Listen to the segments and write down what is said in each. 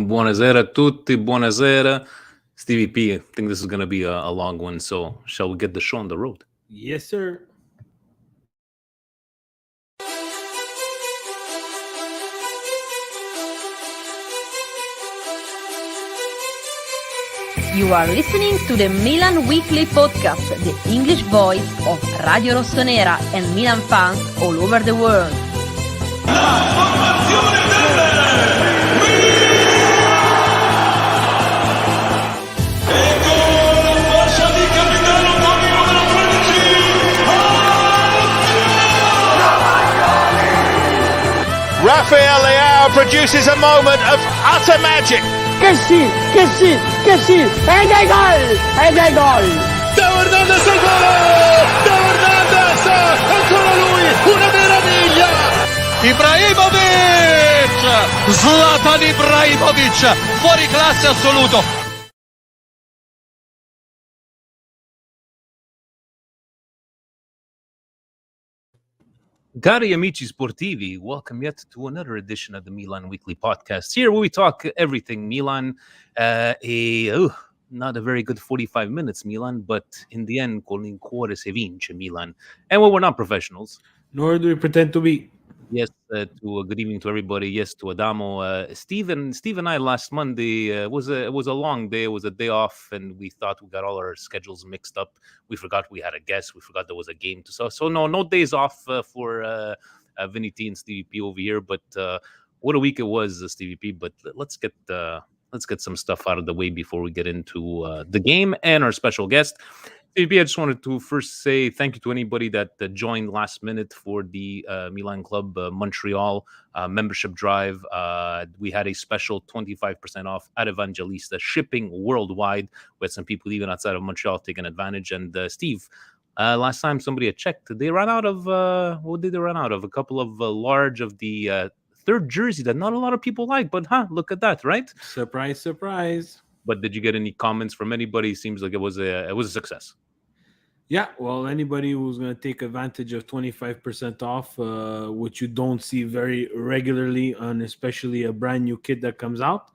Buonasera a tutti, buonasera. Stevie P, I think this is going to be a long one, so shall we get the show on the road? Yes, sir. You are listening to the Milan Weekly Podcast, the English voice of Radio Rossonera and Milan fans all over the world. Rafael Leao produces a moment of utter magic. Che sì, ed è gol! Teo Hernandez al gol! Teo Hernandez, ancora lui, una meraviglia! Ibrahimovic! Zlatan Ibrahimovic, fuori classe assoluto. Cari amici sportivi, welcome yet to another edition of the Milan Weekly Podcast. Here where we talk everything Milan. Not a very good 45 minutes, Milan, but in the end, con il cuore se vince, Milan. And well, we're not professionals. Nor do we pretend to be. Yes, good evening to everybody. Yes, to Adamo. Steve and I last Monday it was a long day. It was a day off, and we thought we got all our schedules mixed up. We forgot we had a guest. We forgot there was a game to so no days off for Vinny T and Stevie P over here. But what a week it was, Stevie P. But let's get some stuff out of the way before we get into the game and our special guest. Stevie P, I just wanted to first say thank you to anybody that joined last minute for the Milan Club Montreal membership drive. We had a special 25% off at Evangelista, shipping worldwide. We had some people even outside of Montreal taking advantage. And Steve, last time somebody had checked, they ran out of, what did they run out of? A couple of large of the third jersey that not a lot of people like. But look at that, right? Surprise, surprise. But did you get any comments from anybody? Seems like it was a success. Yeah, well, anybody who's going to take advantage of 25% off, which you don't see very regularly on especially a brand new kit that comes out.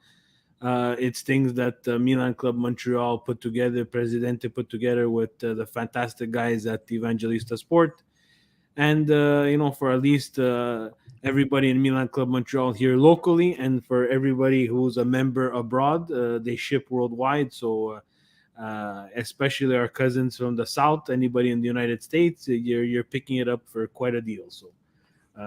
It's things that Milan Club Montreal put together, Presidente put together with the fantastic guys at Evangelista Sport. And, for at least everybody in Milan Club Montreal here locally, and for everybody who's a member abroad, they ship worldwide. So especially our cousins from the South, anybody in the United States, you're picking it up for quite a deal. So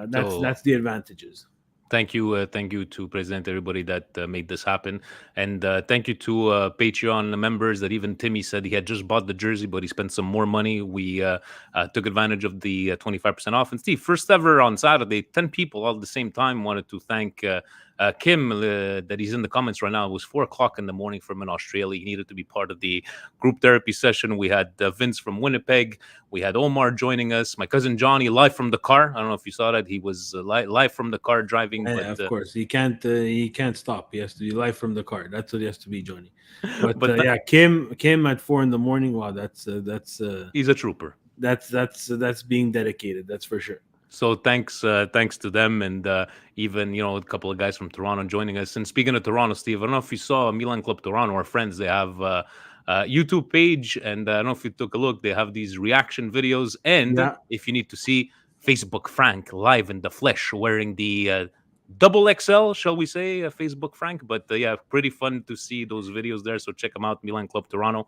that's the advantages. Thank you to President, everybody that made this happen, and thank you to Patreon members. That even Timmy said he had just bought the jersey, but he spent some more money. We took advantage of the 25% off. And Steve, first ever on Saturday, 10 people all at the same time wanted to thank Kim, that he's in the comments right now. It was 4:00 in the morning from in Australia. He needed to be part of the group therapy session. We had Vince from Winnipeg. We had Omar joining us. My cousin Johnny live from the car. I don't know if you saw that. He was live from the car driving. But, of course, he can't stop. He has to be live from the car. That's what he has to be, Johnny. But yeah, Kim at 4 a.m. Wow, that's he's a trooper. That's being dedicated. That's for sure. So thanks to them, and even a couple of guys from Toronto joining us. And speaking of Toronto, Steve, I don't know if you saw Milan Club Toronto, our friends. They have a YouTube page, and I don't know if you took a look. They have these reaction videos, and if you need to see Facebook Frank live in the flesh, wearing the double XL, shall we say, Facebook Frank. But pretty fun to see those videos there. So check them out, Milan Club Toronto.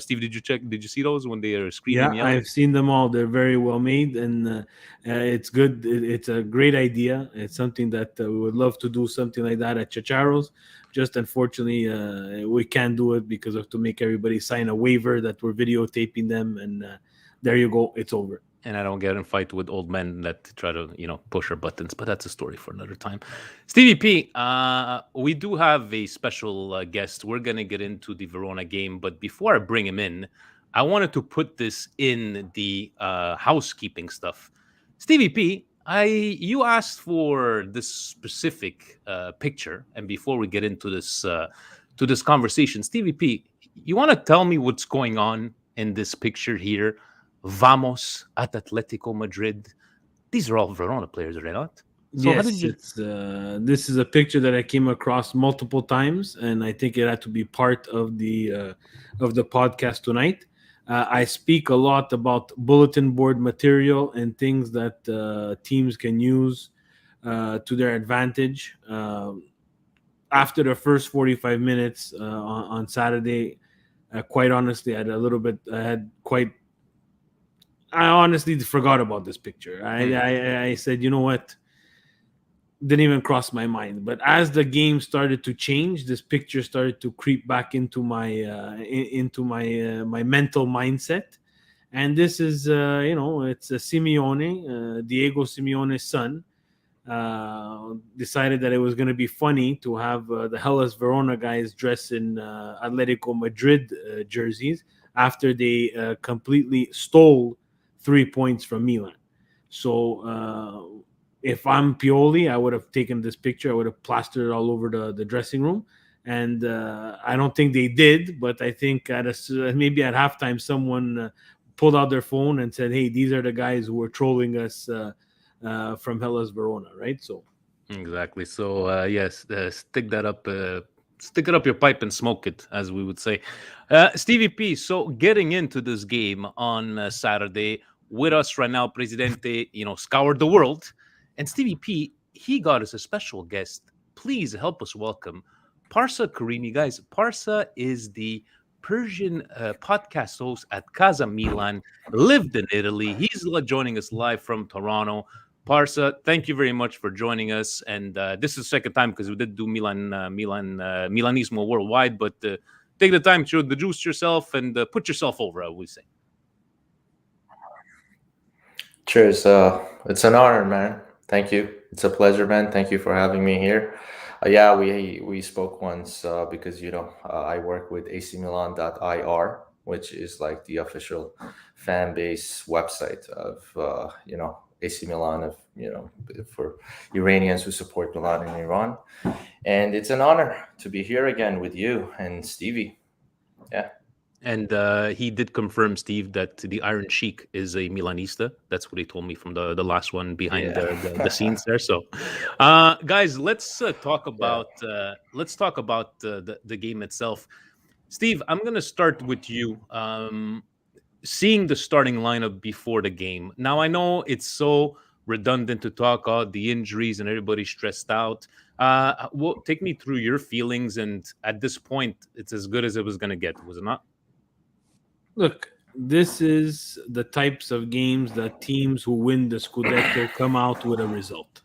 Steve, did you see those when they are screaming? Yeah, I've seen them all. They're very well made, and it's good. It's a great idea. It's something that we would love to do something like that at Chacharo's. Just unfortunately, we can't do it because of to make everybody sign a waiver that we're videotaping them, and there you go. It's over. And I don't get in fight with old men that try to, push our buttons. But that's a story for another time. Stevie P, we do have a special guest. We're going to get into the Verona game. But before I bring him in, I wanted to put this in the housekeeping stuff. Stevie P, you asked for this specific picture. And before we get into this conversation, Stevie P, you want to tell me what's going on in this picture here? Vamos at Atletico Madrid. These are all Verona players, are they not? So how Yes, did you? this is a picture that I came across multiple times, and I think it had to be part of the podcast tonight. I speak a lot about bulletin board material and things that teams can use to their advantage. After the first 45 minutes on Saturday, quite honestly, I honestly forgot about this picture. I said, you know what? Didn't even cross my mind. But as the game started to change, this picture started to creep back into my mental mindset. And this is, it's a Simeone, Diego Simeone's son. Decided that it was going to be funny to have the Hellas Verona guys dress in Atletico Madrid jerseys after they completely stole 3 points from Milan. So if I'm Pioli, I would have taken this picture. I would have plastered it all over the dressing room. And I don't think they did, but I think maybe at halftime, someone pulled out their phone and said, hey, these are the guys who were trolling us from Hellas Verona, right? So Exactly. So yes, stick that up. Stick it up your pipe and smoke it, as we would say. Stevie P. So getting into this game on Saturday with us right now, Presidente, scoured the world, and Stevie P. He got us a special guest. Please help us welcome Parsa Karimi, guys. Parsa is the Persian podcast host at Casa Milan. Lived in Italy. He's joining us live from Toronto. Parsa, thank you very much for joining us. And this is the second time because we did do Milanismo worldwide. But take the time to introduce yourself and put yourself over, I would say. Cheers. It's an honor, man. Thank you. It's a pleasure, man. Thank you for having me here. Yeah, we spoke once because I work with acmilan.ir, which is like the official fan base website of AC Milan, for Iranians who support Milan in Iran. And it's an honor to be here again with you and Stevie. Yeah. And he did confirm, Steve, that the Iron Sheik is a Milanista. That's what he told me from the last one behind the scenes there. So, guys, let's talk about the game itself. Steve, I'm going to start with you. Seeing the starting lineup before the game. Now, I know it's so redundant to talk about the injuries and everybody's stressed out. Take me through your feelings. And at this point, it's as good as it was going to get, was it not? Look, this is the types of games that teams who win the Scudetto come out with a result.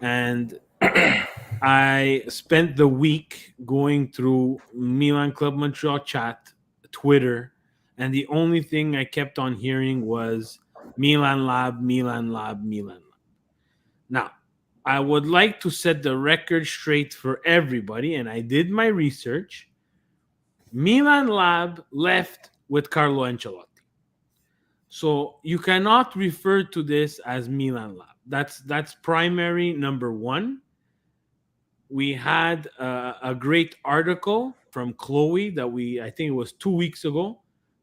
And I spent the week going through Milan Club Montreal chat, Twitter, and the only thing I kept on hearing was Milan Lab, Milan Lab, Milan Lab. Now, I would like to set the record straight for everybody, and I did my research. Milan Lab left with Carlo Ancelotti. So you cannot refer to this as Milan Lab. That's primary number one. We had a great article from Chloe that I think it was 2 weeks ago,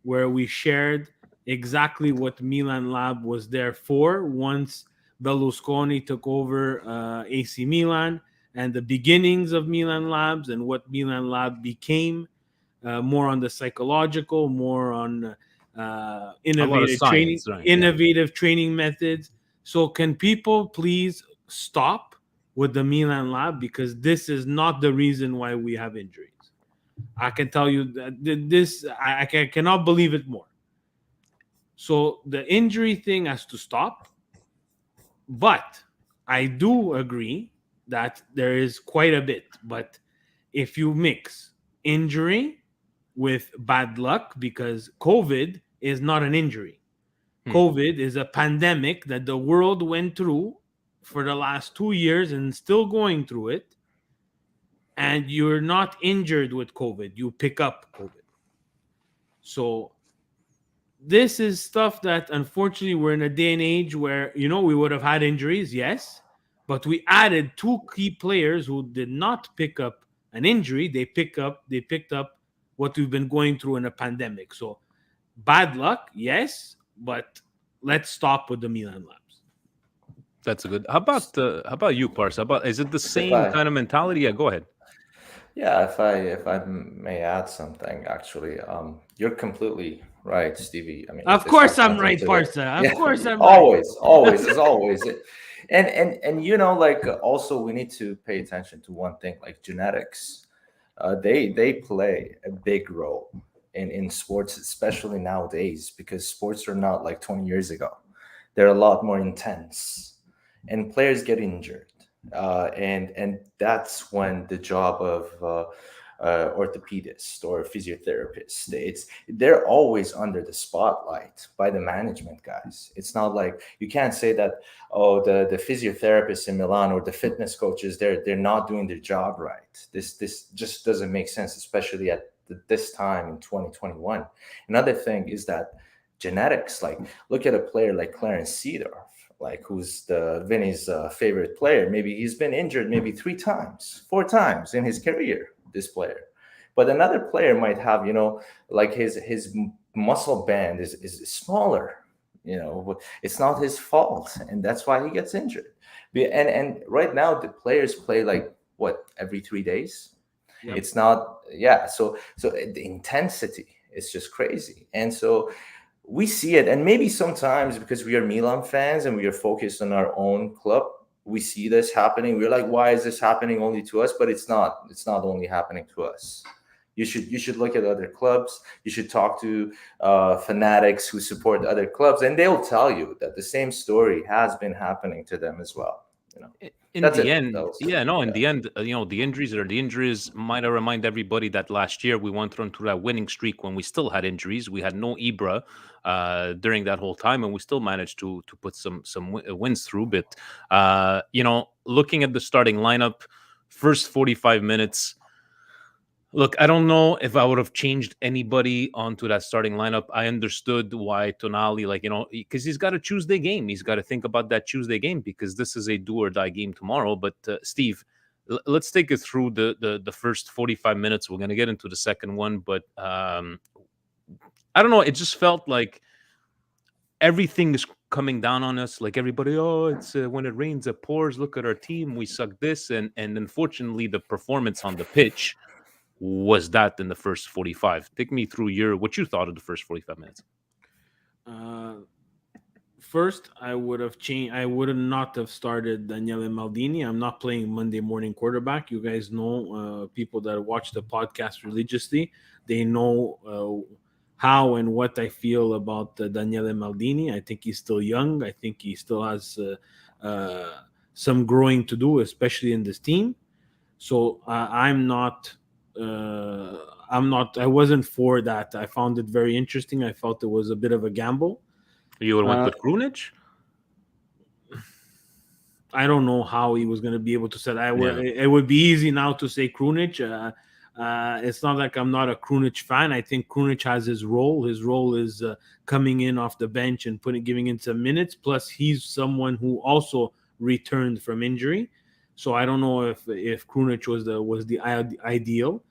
where we shared exactly what Milan Lab was there for once Berlusconi took over AC Milan, and the beginnings of Milan Labs and what Milan Lab became, more on the psychological, more on innovative training methods. So can people please stop with the Milan Lab, because this is not the reason why we have injuries. I can tell you that this, I cannot believe it more. So the injury thing has to stop. But I do agree that there is quite a bit. But if you mix injury with bad luck, because COVID is not an injury. COVID is a pandemic that the world went through for the last 2 years and still going through it. And you're not injured with COVID. You pick up COVID. So this is stuff that, unfortunately, we're in a day and age where, we would have had injuries, yes. But we added 2 key players who did not pick up an injury. They picked up what we've been going through in a pandemic. So bad luck, yes. But let's stop with the Milan Labs. That's a good. How about you, Pars? Is it the If same I, kind of mentality? Yeah, go ahead. yeah, if I may add something, actually, you're completely right, Stevie. I mean, Of this course has I'm nothing right, to do. Parsa. Of Yeah, course I'm right. always, as always. And like also we need to pay attention to one thing, like genetics. They play a big role in sports, especially nowadays, because sports are not like 20 years ago. They're a lot more intense, and players get injured, and that's when the job of orthopedist or physiotherapist, they're always under the spotlight by the management guys. It's not like you can't say that, oh, the physiotherapists in Milan or the fitness coaches, they're not doing their job right. This just doesn't make sense, especially at this time in 2021. Another thing is that genetics, like look at a player like Clarence Seedorf, like who's the Vinny's favorite player. Maybe he's been injured maybe 3 times, 4 times in his career, this player. But another player might have, like his muscle band is smaller. It's not his fault, and that's why he gets injured. And right now the players play like what, every 3 days. Yep. It's not, yeah. So the intensity is just crazy, and so we see it. And maybe sometimes because we are Milan fans and we are focused on our own club, we see this happening. We're like, why is this happening only to us? But it's not only happening to us. You should look at other clubs. You should talk to fanatics who support other clubs, and they'll tell you that the same story has been happening to them as well. In That's the it. end, That was- yeah, no, in yeah. the end, the injuries might have remind everybody that last year we went through that winning streak when we still had injuries. We had no Ibra during that whole time, and we still managed to put some wins through. But looking at the starting lineup, first 45 minutes. Look, I don't know if I would have changed anybody onto that starting lineup. I understood why Tonali, because he's got a Tuesday game. He's got to think about that Tuesday game because this is a do or die game tomorrow. But Steve, let's take it through the first 45 minutes. We're going to get into the second one. But I don't know. It just felt like everything is coming down on us. Like everybody, it's when it rains, it pours. Look at our team. We suck this. And unfortunately, the performance on the pitch was that in the first 45. Take me through what you thought of the first 45 minutes. First, I would have changed. I would not have started Daniele Maldini. I'm not playing Monday morning quarterback. You guys know, people that watch the podcast religiously, they know how and what I feel about Daniele Maldini. I think he's still young. I think he still has some growing to do, especially in this team. So I wasn't for that. I found it very interesting. I felt it was a bit of a gamble. You would have went with Krunic? I don't know how he was going to be able to set. It would be easy now to say Krunic. It's not like I'm not a Krunic fan. I think Krunic has his role. His role is coming in off the bench and giving in some minutes. Plus, he's someone who also returned from injury. So I don't know if Krunic was the ideal.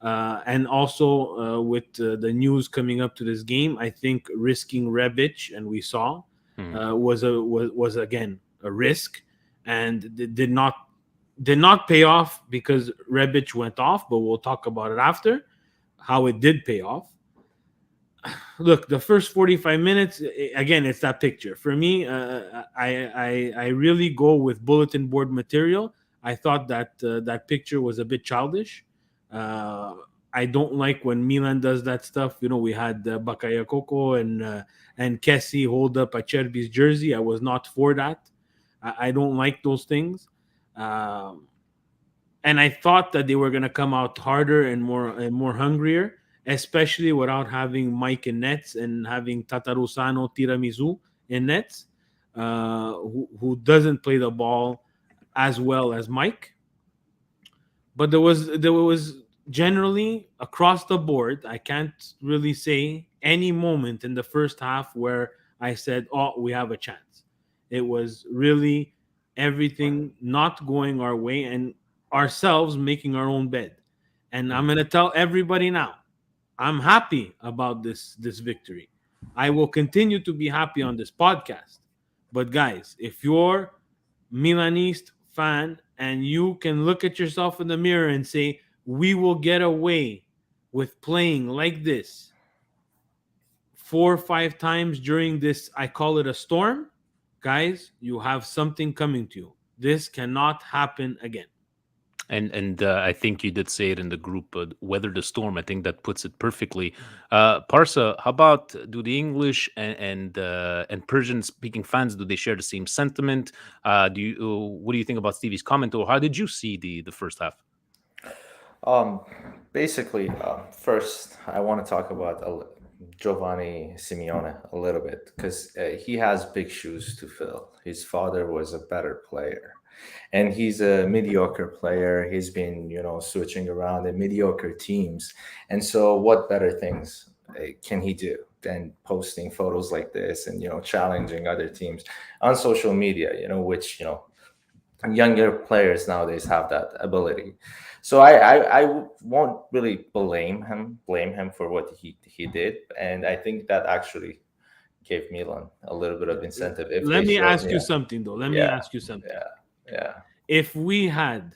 And also with the news coming up to this game, I think risking Rebic, and we saw, was again a risk, and did not pay off because Rebic went off. But we'll talk about it after how it did pay off. Look, the first 45 minutes, again, it's that picture. For me, I really go with bulletin board material. I thought that that picture was a bit childish. I don't like when Milan does that stuff. We had Bakayoko and Kessie hold up Acerbi's jersey. I was not for that. I don't like those things. And I thought that they were going to come out harder and more hungrier, especially without having Mike in nets and having Tatarusano Tiramisu in nets, who doesn't play the ball as well as Mike. But there was generally across the board, I can't really say any moment in the first half where I said, we have a chance. It was really everything not going our way and ourselves making our own bed. And I'm going to tell everybody now, I'm happy about this victory. I will continue to be happy on this podcast. But guys, if you're Milanist fan, and you can look at yourself in the mirror and say, we will get away with playing like this 4 or 5 times during this, I call it a storm, guys, you have something coming to you. This cannot happen again. And I think you did say it in the group, weather the storm. I think that puts it perfectly. Parsa, how about, do the English and Persian speaking fans, do they share the same sentiment? What do you think about Stevie's comment, or how did you see the first half? Basically, first I want to talk about Giovanni Simeone a little bit, because he has big shoes to fill. His father was a better player, and he's a mediocre player. He's been, switching around in mediocre teams. And so what better things can he do than posting photos like this and, challenging other teams on social media, which, younger players nowadays have that ability. So I won't really blame him for what he did. And I think that actually gave Milan a little bit of incentive. Let me ask you something, though. Let me ask you something. Yeah. If we had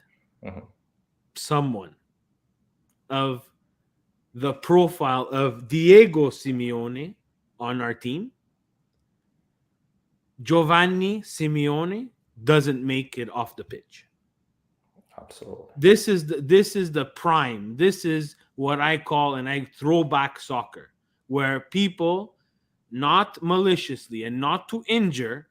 someone of the profile of Diego Simeone on our team, Giovanni Simeone doesn't make it off the pitch. Absolutely. This is the prime. This is what I call, and I throw back soccer, where people, not maliciously and not to injure,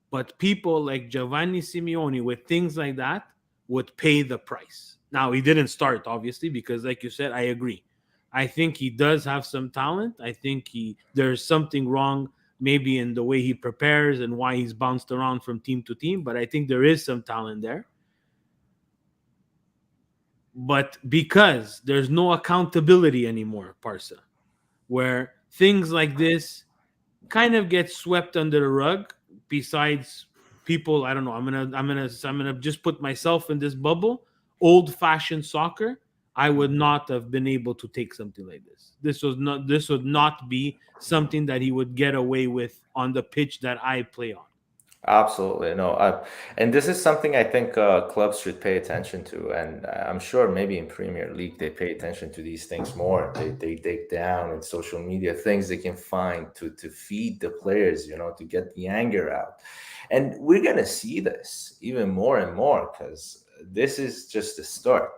but people like Giovanni Simeone with things like that would pay the price. Now, he didn't start, obviously, because like you said, I agree. I think he does have some talent. I think there's something wrong maybe in the way he prepares and why he's bounced around from team to team, but I think there is some talent there. But because there's no accountability anymore, Parsa, where things like this kind of get swept under the rug, besides people, I don't know, I'm gonna just put myself in this bubble. Old-fashioned soccer, I would not have been able to take something like this. This would not be something that he would get away with on the pitch that I play on. Absolutely. No. And this is something I think clubs should pay attention to. And I'm sure maybe in Premier League, they pay attention to these things more. They dig down in social media, things they can find to feed the players, to get the anger out. And we're going to see this even more and more, because this is just the start.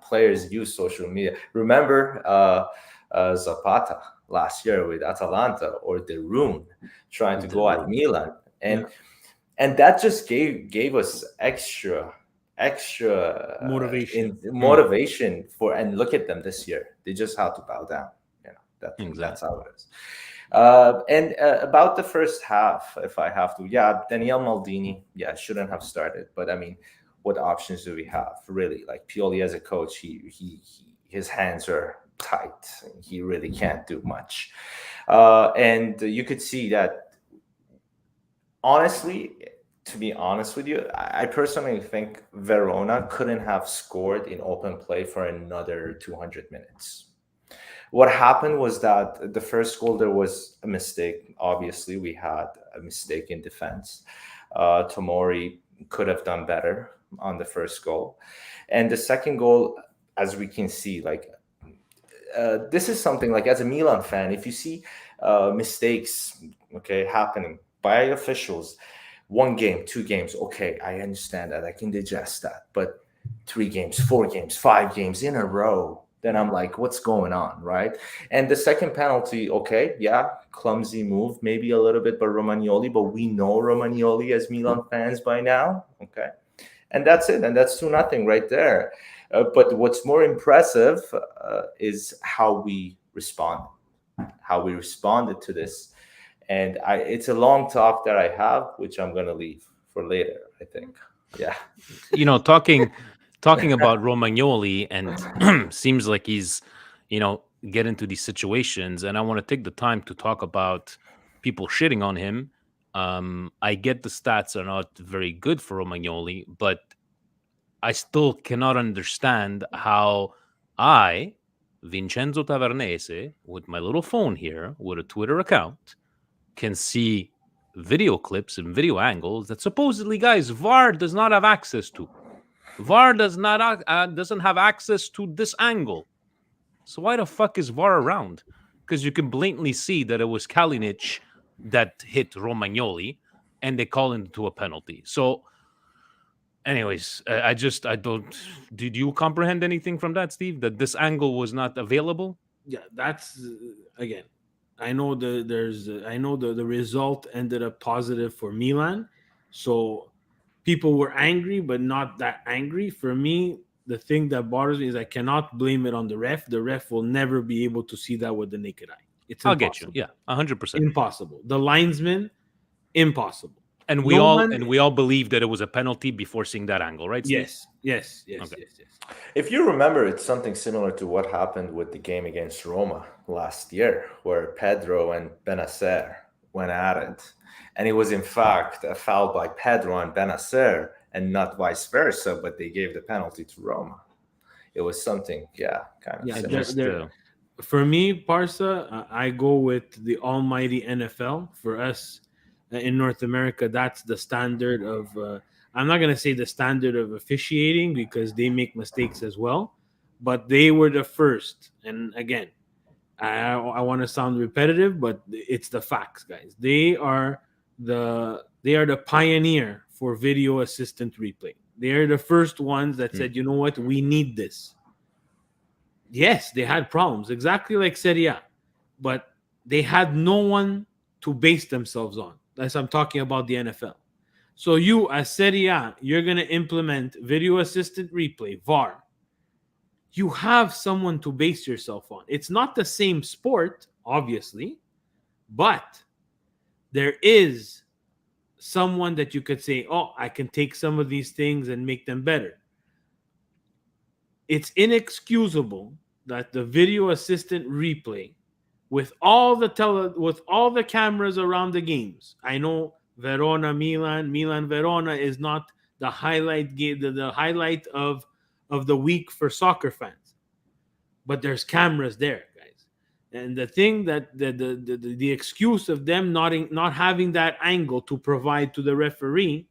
Players use social media. Remember Zapata last year with Atalanta, or De Roon trying to go at Milan. And that just gave us extra motivation for, and look at them this year. They just have to bow down. That's how it is. And about the first half, if I have to, Daniele Maldini, shouldn't have started. But I mean, what options do we have, really? Like, Pioli as a coach, his hands are tight. He really can't do much. And you could see that. Honestly, to be honest with you, I personally think Verona couldn't have scored in open play for another 200 minutes. What happened was that the first goal, there was a mistake. Obviously, we had a mistake in defense. Tomori could have done better on the first goal. And the second goal, as we can see, this is something, like, as a Milan fan, if you see mistakes, happening by officials, 1 game, 2 games, I understand that, I can digest that. But 3 games, 4 games, 5 games in a row, then I'm like, what's going on, right? And the second penalty, clumsy move, maybe a little bit by Romagnoli, but we know Romagnoli as Milan fans by now, and that's it, and that's 2-0 right there. But what's more impressive is how we responded to this. And it's a long talk that I have, which I'm going to leave for later, I think. Yeah. Talking about Romagnoli, and seems like he's, get into these situations. And I want to take the time to talk about people shitting on him. I get the stats are not very good for Romagnoli, but I still cannot understand how I, Vincenzo Tavernese, with my little phone here, with a Twitter account, can see video clips and video angles that supposedly, guys, VAR does not have access to. VAR doesn't have access to this angle. So why the fuck is VAR around? Because you can blatantly see that it was Kalinic that hit Romagnoli, and they call into a penalty. So, anyways, I don't. Did you comprehend anything from that, Steve? That this angle was not available? Yeah, that's again. I know the result ended up positive for Milan, so people were angry, but not that angry. For me, the thing that bothers me is I cannot blame it on the ref. The ref will never be able to see that with the naked eye. It's I'll impossible. get you. Yeah, 100%. Impossible. The linesman, impossible. And we all believed that it was a penalty before seeing that angle, right, Steve? Yes. Okay. If you remember, it's something similar to what happened with the game against Roma last year, where Pedro and Benacer went at it. And it was, in fact, a foul by Pedro and Benacer and not vice versa, but they gave the penalty to Roma. It was something, kind of similar. For me, Parsa, I go with the almighty NFL. For us in North America, that's the standard of... I'm not going to say the standard of officiating because they make mistakes as well, but they were the first. And again, I want to sound repetitive, but it's the facts, guys. They are the pioneer for video assistant replay. They are the first ones that said, you know what, we need this. Yes, they had problems, exactly like Serie A, but they had no one to base themselves on. As I'm talking about the NFL. So you, as Serie A, you're going to implement video assistant replay, VAR. You have someone to base yourself on. It's not the same sport, obviously, but there is someone that you could say, oh, I can take some of these things and make them better. It's inexcusable that the video assistant replay, with all the cameras around the games, I know Verona, Milan, Verona is not the highlight game, the highlight of the week for soccer fans. But there's cameras there, guys. And the thing that the excuse of them not having that angle to provide to the referee,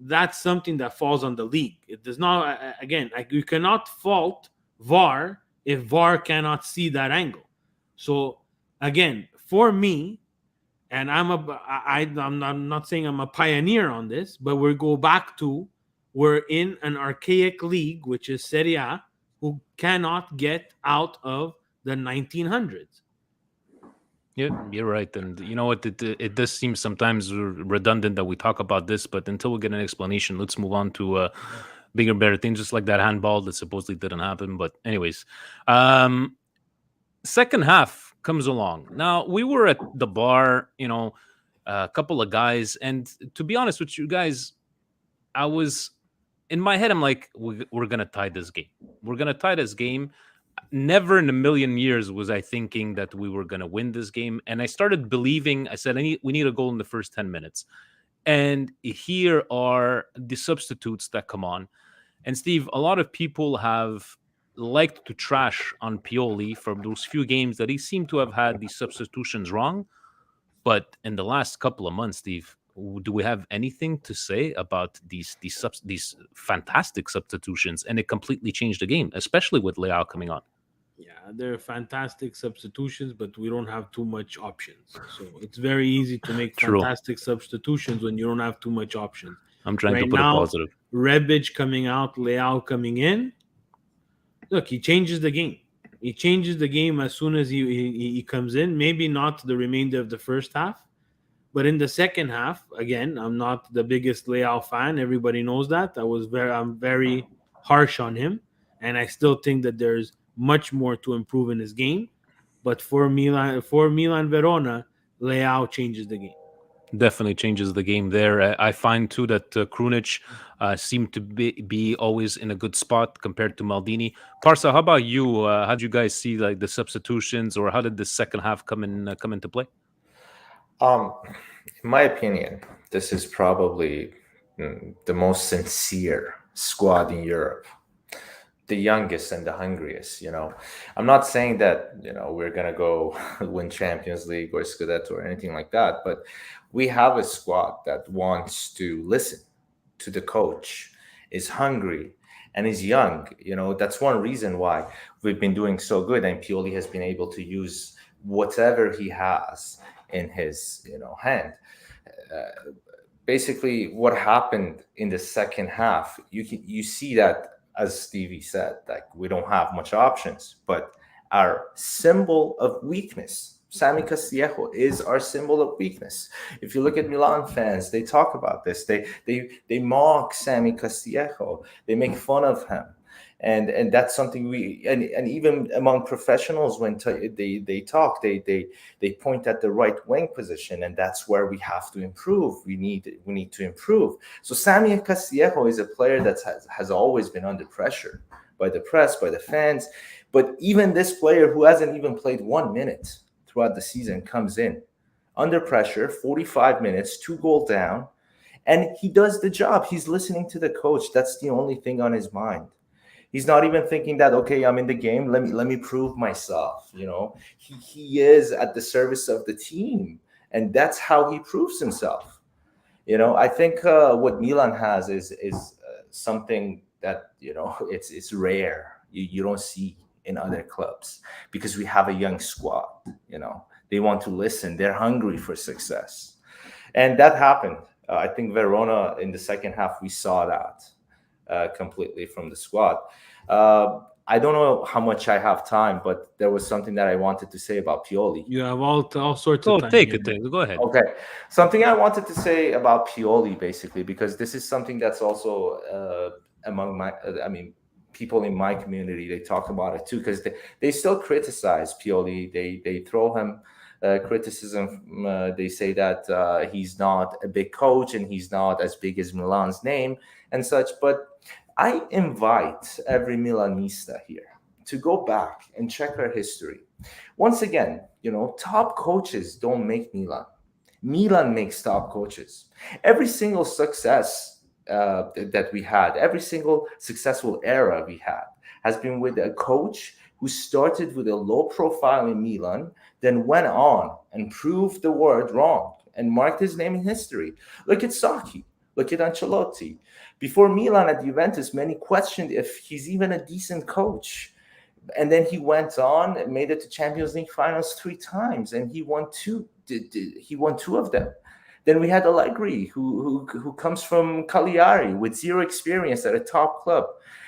that's something that falls on the league. It does not. Again, you cannot fault VAR if VAR cannot see that angle. So again, for me. And I'm not saying I'm a pioneer on this, but we go back to we're in an archaic league, which is Serie A, who cannot get out of the 1900s. Yeah, you're right. And you know what? It does seem sometimes redundant that we talk about this, but until we get an explanation, let's move on to bigger, better things, just like that handball that supposedly didn't happen. But anyways, second half comes along. Now, we were at the bar, a couple of guys, and to be honest with you guys, I was in my head, I'm like, we're gonna tie this game. We're gonna tie this game. Never in a million years was I thinking that we were gonna win this game, and I started believing. I said, we need a goal in the first 10 minutes, and here are the substitutes that come on. And Steve, a lot of people have liked to trash on Pioli from those few games that he seemed to have had these substitutions wrong. But in the last couple of months, Steve, do we have anything to say about these fantastic substitutions? And it completely changed the game, especially with Leao coming on. Yeah, they're fantastic substitutions, but we don't have too much options. So it's very easy to make fantastic substitutions when you don't have too much options. I'm trying to put it positive. Rebic coming out, Leao coming in. Look, he changes the game. He changes the game as soon as he comes in. Maybe not the remainder of the first half, but in the second half, again, I'm not the biggest Leao fan. Everybody knows that. I'm very harsh on him, and I still think that there's much more to improve in his game. But for Milan Verona, Leao changes the game. Definitely changes the game there. I find too that Krunic seemed to be always in a good spot compared to Maldini. Parsa, how about you? How did you guys see like the substitutions, or how did the second half come into play? In my opinion, this is probably the most sincere squad in Europe. the youngest and the hungriest. I'm not saying that we're gonna go win Champions League or Scudetto or anything like that, but we have a squad that wants to listen to the coach, is hungry, and is young. That's one reason why we've been doing so good, and Pioli has been able to use whatever he has in his hand. Basically, what happened in the second half, you see that, as Stevie said, like, we don't have much options, but our symbol of weakness, Sami Castillejo, is our symbol of weakness. If you look at Milan fans, they talk about this. They mock Sami Castillejo. They make fun of him. And that's something and even among professionals, when they talk, they point at the right wing position, and that's where we have to improve. We need to improve. So Sami Castillejo is a player that has always been under pressure by the press, by the fans. But even this player, who hasn't even played 1 minute throughout the season, comes in under pressure, 45 minutes, 2-goal down, and he does the job. He's listening to the coach. That's the only thing on his mind. He's not even thinking that, okay, I'm in the game, let me prove myself. He is at the service of the team, and that's how he proves himself. I think what Milan has is something that it's rare. You don't see in other clubs, because we have a young squad. They want to listen. They're hungry for success, and that happened. I think Verona, in the second half, we saw that completely from the squad. I don't know how much I have time, but there was something that I wanted to say about Pioli. You have all sorts Oh, of time. take it. Go ahead. Okay. Something I wanted to say about Pioli, basically, because this is something that's also among people in my community. They talk about it too, because they still criticize Pioli. They throw him criticism. They say that he's not a big coach and he's not as big as Milan's name and such. But I invite every Milanista here to go back and check our history. Once again, top coaches don't make Milan. Milan makes top coaches. Every single success that we had, every single successful era we had, has been with a coach who started with a low profile in Milan, then went on and proved the world wrong and marked his name in history. Look at Sacchi. Look at Ancelotti. Before Milan at Juventus, many questioned if he's even a decent coach. And then he went on and made it to Champions League finals 3 times, and he won 2. He won 2 of them. Then we had Allegri, who comes from Cagliari with 0 experience at a top club,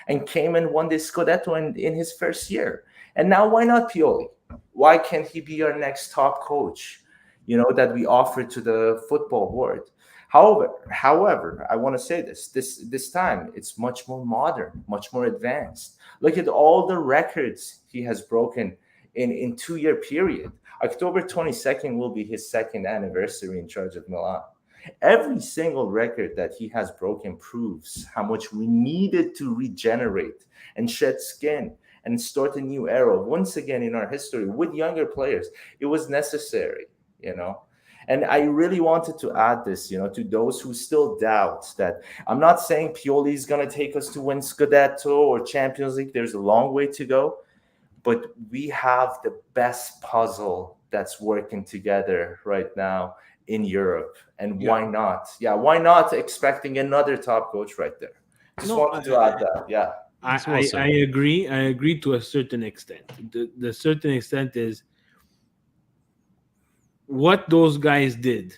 and came and won this Scudetto in his first year. And now, why not Pioli? Why can't he be our next top coach, that we offer to the football world? However, I want to say this time it's much more modern, much more advanced. Look at all the records he has broken in 2-year period. October 22nd will be his 2nd anniversary in charge of Milan. Every single record that he has broken proves how much we needed to regenerate and shed skin and start a new era once again in our history with younger players. It was necessary, And I really wanted to add this, to those who still doubt that. I'm not saying Pioli is going to take us to win Scudetto or Champions League. There's a long way to go. But we have the best puzzle that's working together right now in Europe. And why not? Yeah, why not expecting another top coach right there? Just wanted to add that. Yeah. I agree. I agree to a certain extent. The certain extent is what those guys did.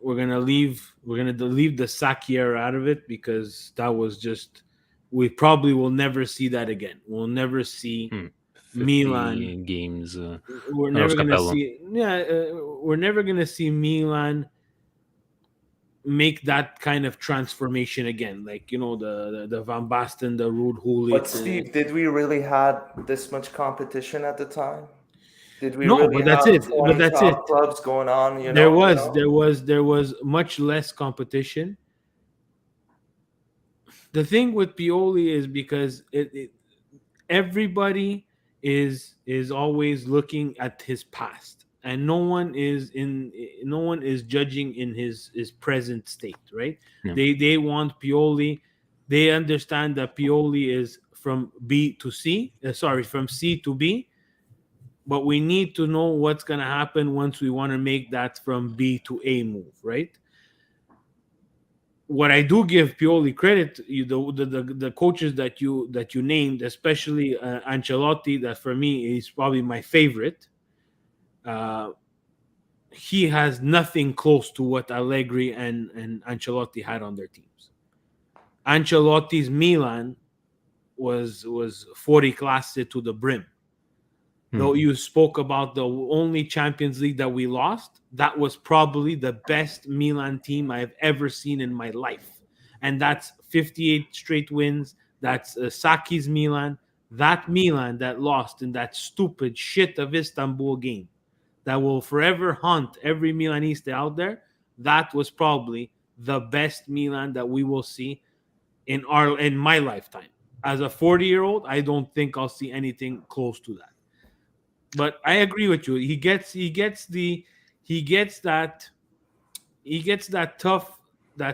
We're gonna leave the Sacchi era out of it, because that was just, we probably will never see that again. We'll never see Milan games. We're never gonna see. We're never gonna see Milan make that kind of transformation again. Like, the Van Basten, the Ruud Gullit. But Steve, did we really had this much competition at the time? Did we No, really but that's have it. 20 But that's top it. clubs going on? There was much less competition. The thing with Pioli is because everybody is always looking at his past, and no one is judging in his present state, right? Yeah. They want Pioli. They understand that Pioli is from B to C. From C to B. But we need to know what's going to happen once we want to make that from B to A move, right? What I do give Pioli credit, the coaches that you named, especially Ancelotti, that for me is probably my favorite. He has nothing close to what Allegri and Ancelotti had on their teams. Ancelotti's Milan was 40 classe to the brim. Though you spoke about the only Champions League that we lost, that was probably the best Milan team I've ever seen in my life. And that's 58 straight wins. That's Saki's Milan. That Milan that lost in that stupid shit of Istanbul game that will forever haunt every Milanista out there, that was probably the best Milan that we will see in my lifetime. As a 40-year-old, I don't think I'll see anything close to that. But I agree with you. He gets that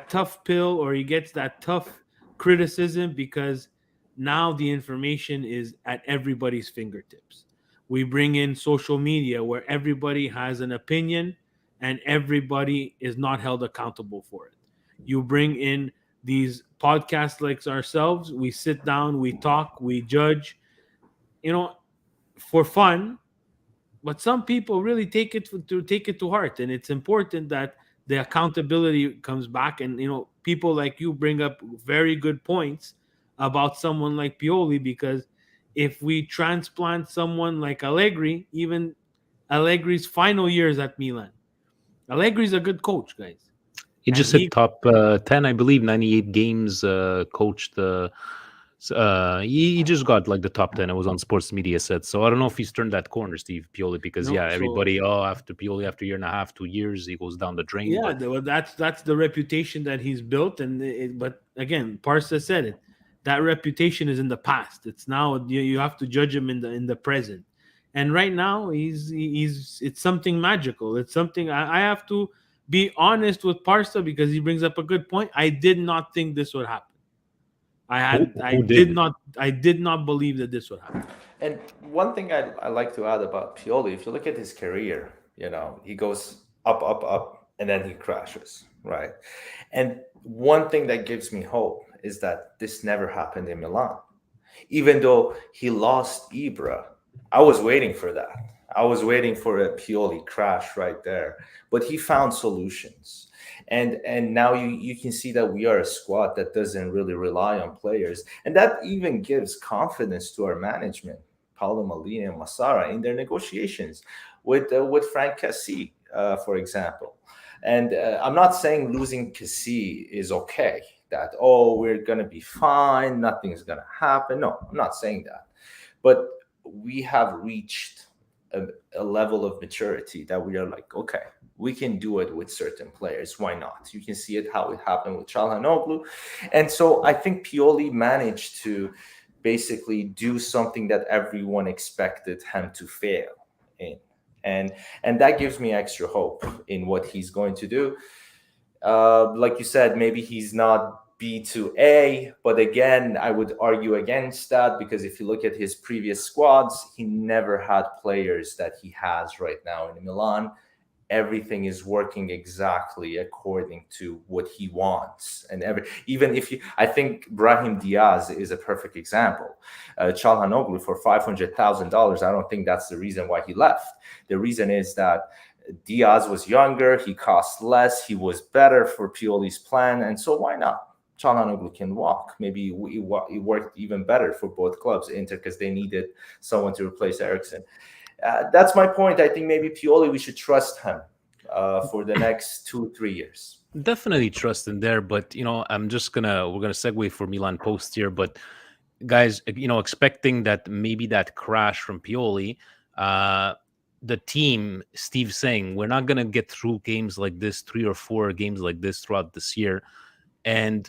tough pill, or he gets that tough criticism, because now the information is at everybody's fingertips. We bring in social media where everybody has an opinion and everybody is not held accountable for it. You bring in these podcasts like ourselves. We sit down, we talk, we judge, for fun. But some people really take it to heart, and it's important that the accountability comes back. And people like you bring up very good points about someone like Pioli, because if we transplant someone like Allegri, even Allegri's final years at Milan, Allegri's a good coach, guys. He just hit top 10, I believe, 98 games, coached the. He just got like the top 10. It was on sports media set. So I don't know if he's turned that corner, Steve Pioli, because everybody, after Pioli, after a year and a half, 2 years, he goes down the drain. Yeah, that's the reputation that he's built. But again, Parsa said it. That reputation is in the past. It's now you have to judge him in the present. And right now, it's something magical. It's something I have to be honest with Parsa, because he brings up a good point. I did not think this would happen. I did not believe that this would happen. And one thing I like to add about Pioli, if you look at his career, he goes up, and then he crashes, right? And one thing that gives me hope is that this never happened in Milan. Even though he lost Ibra, I was waiting for that. I was waiting for a Pioli crash right there. But he found solutions. And now you can see that we are a squad that doesn't really rely on players. And that even gives confidence to our management, Paolo Maldini and Massara, in their negotiations with Frank Cassi, for example. And I'm not saying losing Cassi is okay, that, we're going to be fine, nothing's going to happen. No, I'm not saying that. But we have reached a level of maturity that we are like, okay, we can do it with certain players. Why not? You can see it how it happened with Çalhanoğlu. And so I think Pioli managed to basically do something that everyone expected him to fail in. And that gives me extra hope in what he's going to do. Like you said, maybe he's not B to A, but again, I would argue against that, because if you look at his previous squads, he never had players that he has right now in Milan. Everything is working exactly according to what he wants. And I think Brahim Diaz is a perfect example. Çalhanoğlu for $500,000, I don't think that's the reason why he left. The reason is that Diaz was younger, he cost less, he was better for Pioli's plan, and so why not? Çalhanoğlu can walk. Maybe it worked even better for both clubs, Inter, because they needed someone to replace Eriksen. That's my point. I think maybe Pioli, we should trust him for the next 2-3 years. Definitely trust in there, but we're gonna segue for Milan post here. But guys, expecting that maybe that crash from Pioli, the team, Steve saying, we're not gonna get through games like this, 3 or 4 games like this throughout this year, and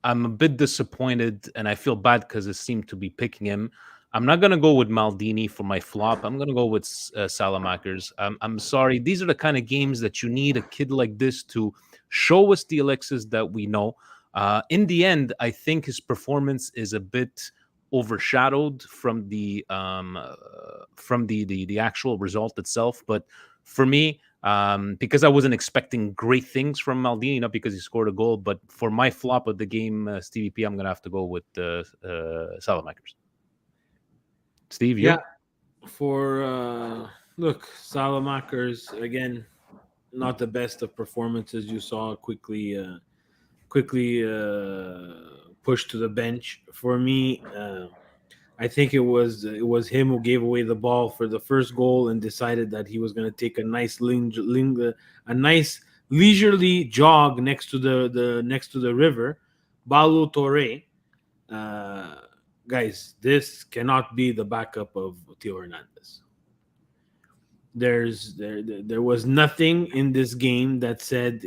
I'm a bit disappointed, and I feel bad because it seemed to be picking him. I'm not going to go with Maldini for my flop. I'm going to go with Salamakers. I'm sorry. These are the kind of games that you need a kid like this to show us the Alexis that we know. In the end, I think his performance is a bit overshadowed from the actual result itself. But for me, because I wasn't expecting great things from Maldini, not because he scored a goal, but for my flop of the game, Stevie P, I'm gonna have to go with Salamakers. Steve, you? Yeah, for look, Salamakers again, not the best of performances. You saw quickly pushed to the bench. For me, I think it was him who gave away the ball for the first goal and decided that he was going to take a nice a nice leisurely jog next to the river. Balu Torre, guys, this cannot be the backup of Theo Hernandez. There was nothing in this game that said,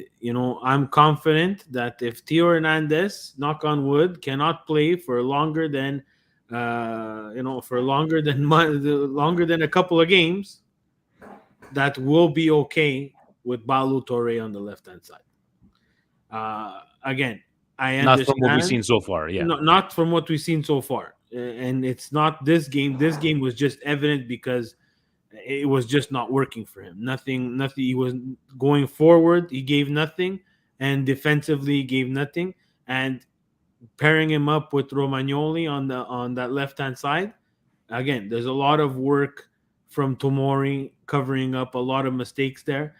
I'm confident that if Theo Hernandez, knock on wood, cannot play for longer than longer than a couple of games, that will be okay with Balu Torre on the left hand side. Again, I understand. Not from what we've seen so far, yeah. Not from what we've seen so far, and it's not this game. This game was just evident because it was just not working for him. Nothing. He was going forward. He gave nothing, and defensively he gave nothing. And pairing him up with Romagnoli on that left hand side, again, there's a lot of work from Tomori covering up a lot of mistakes there.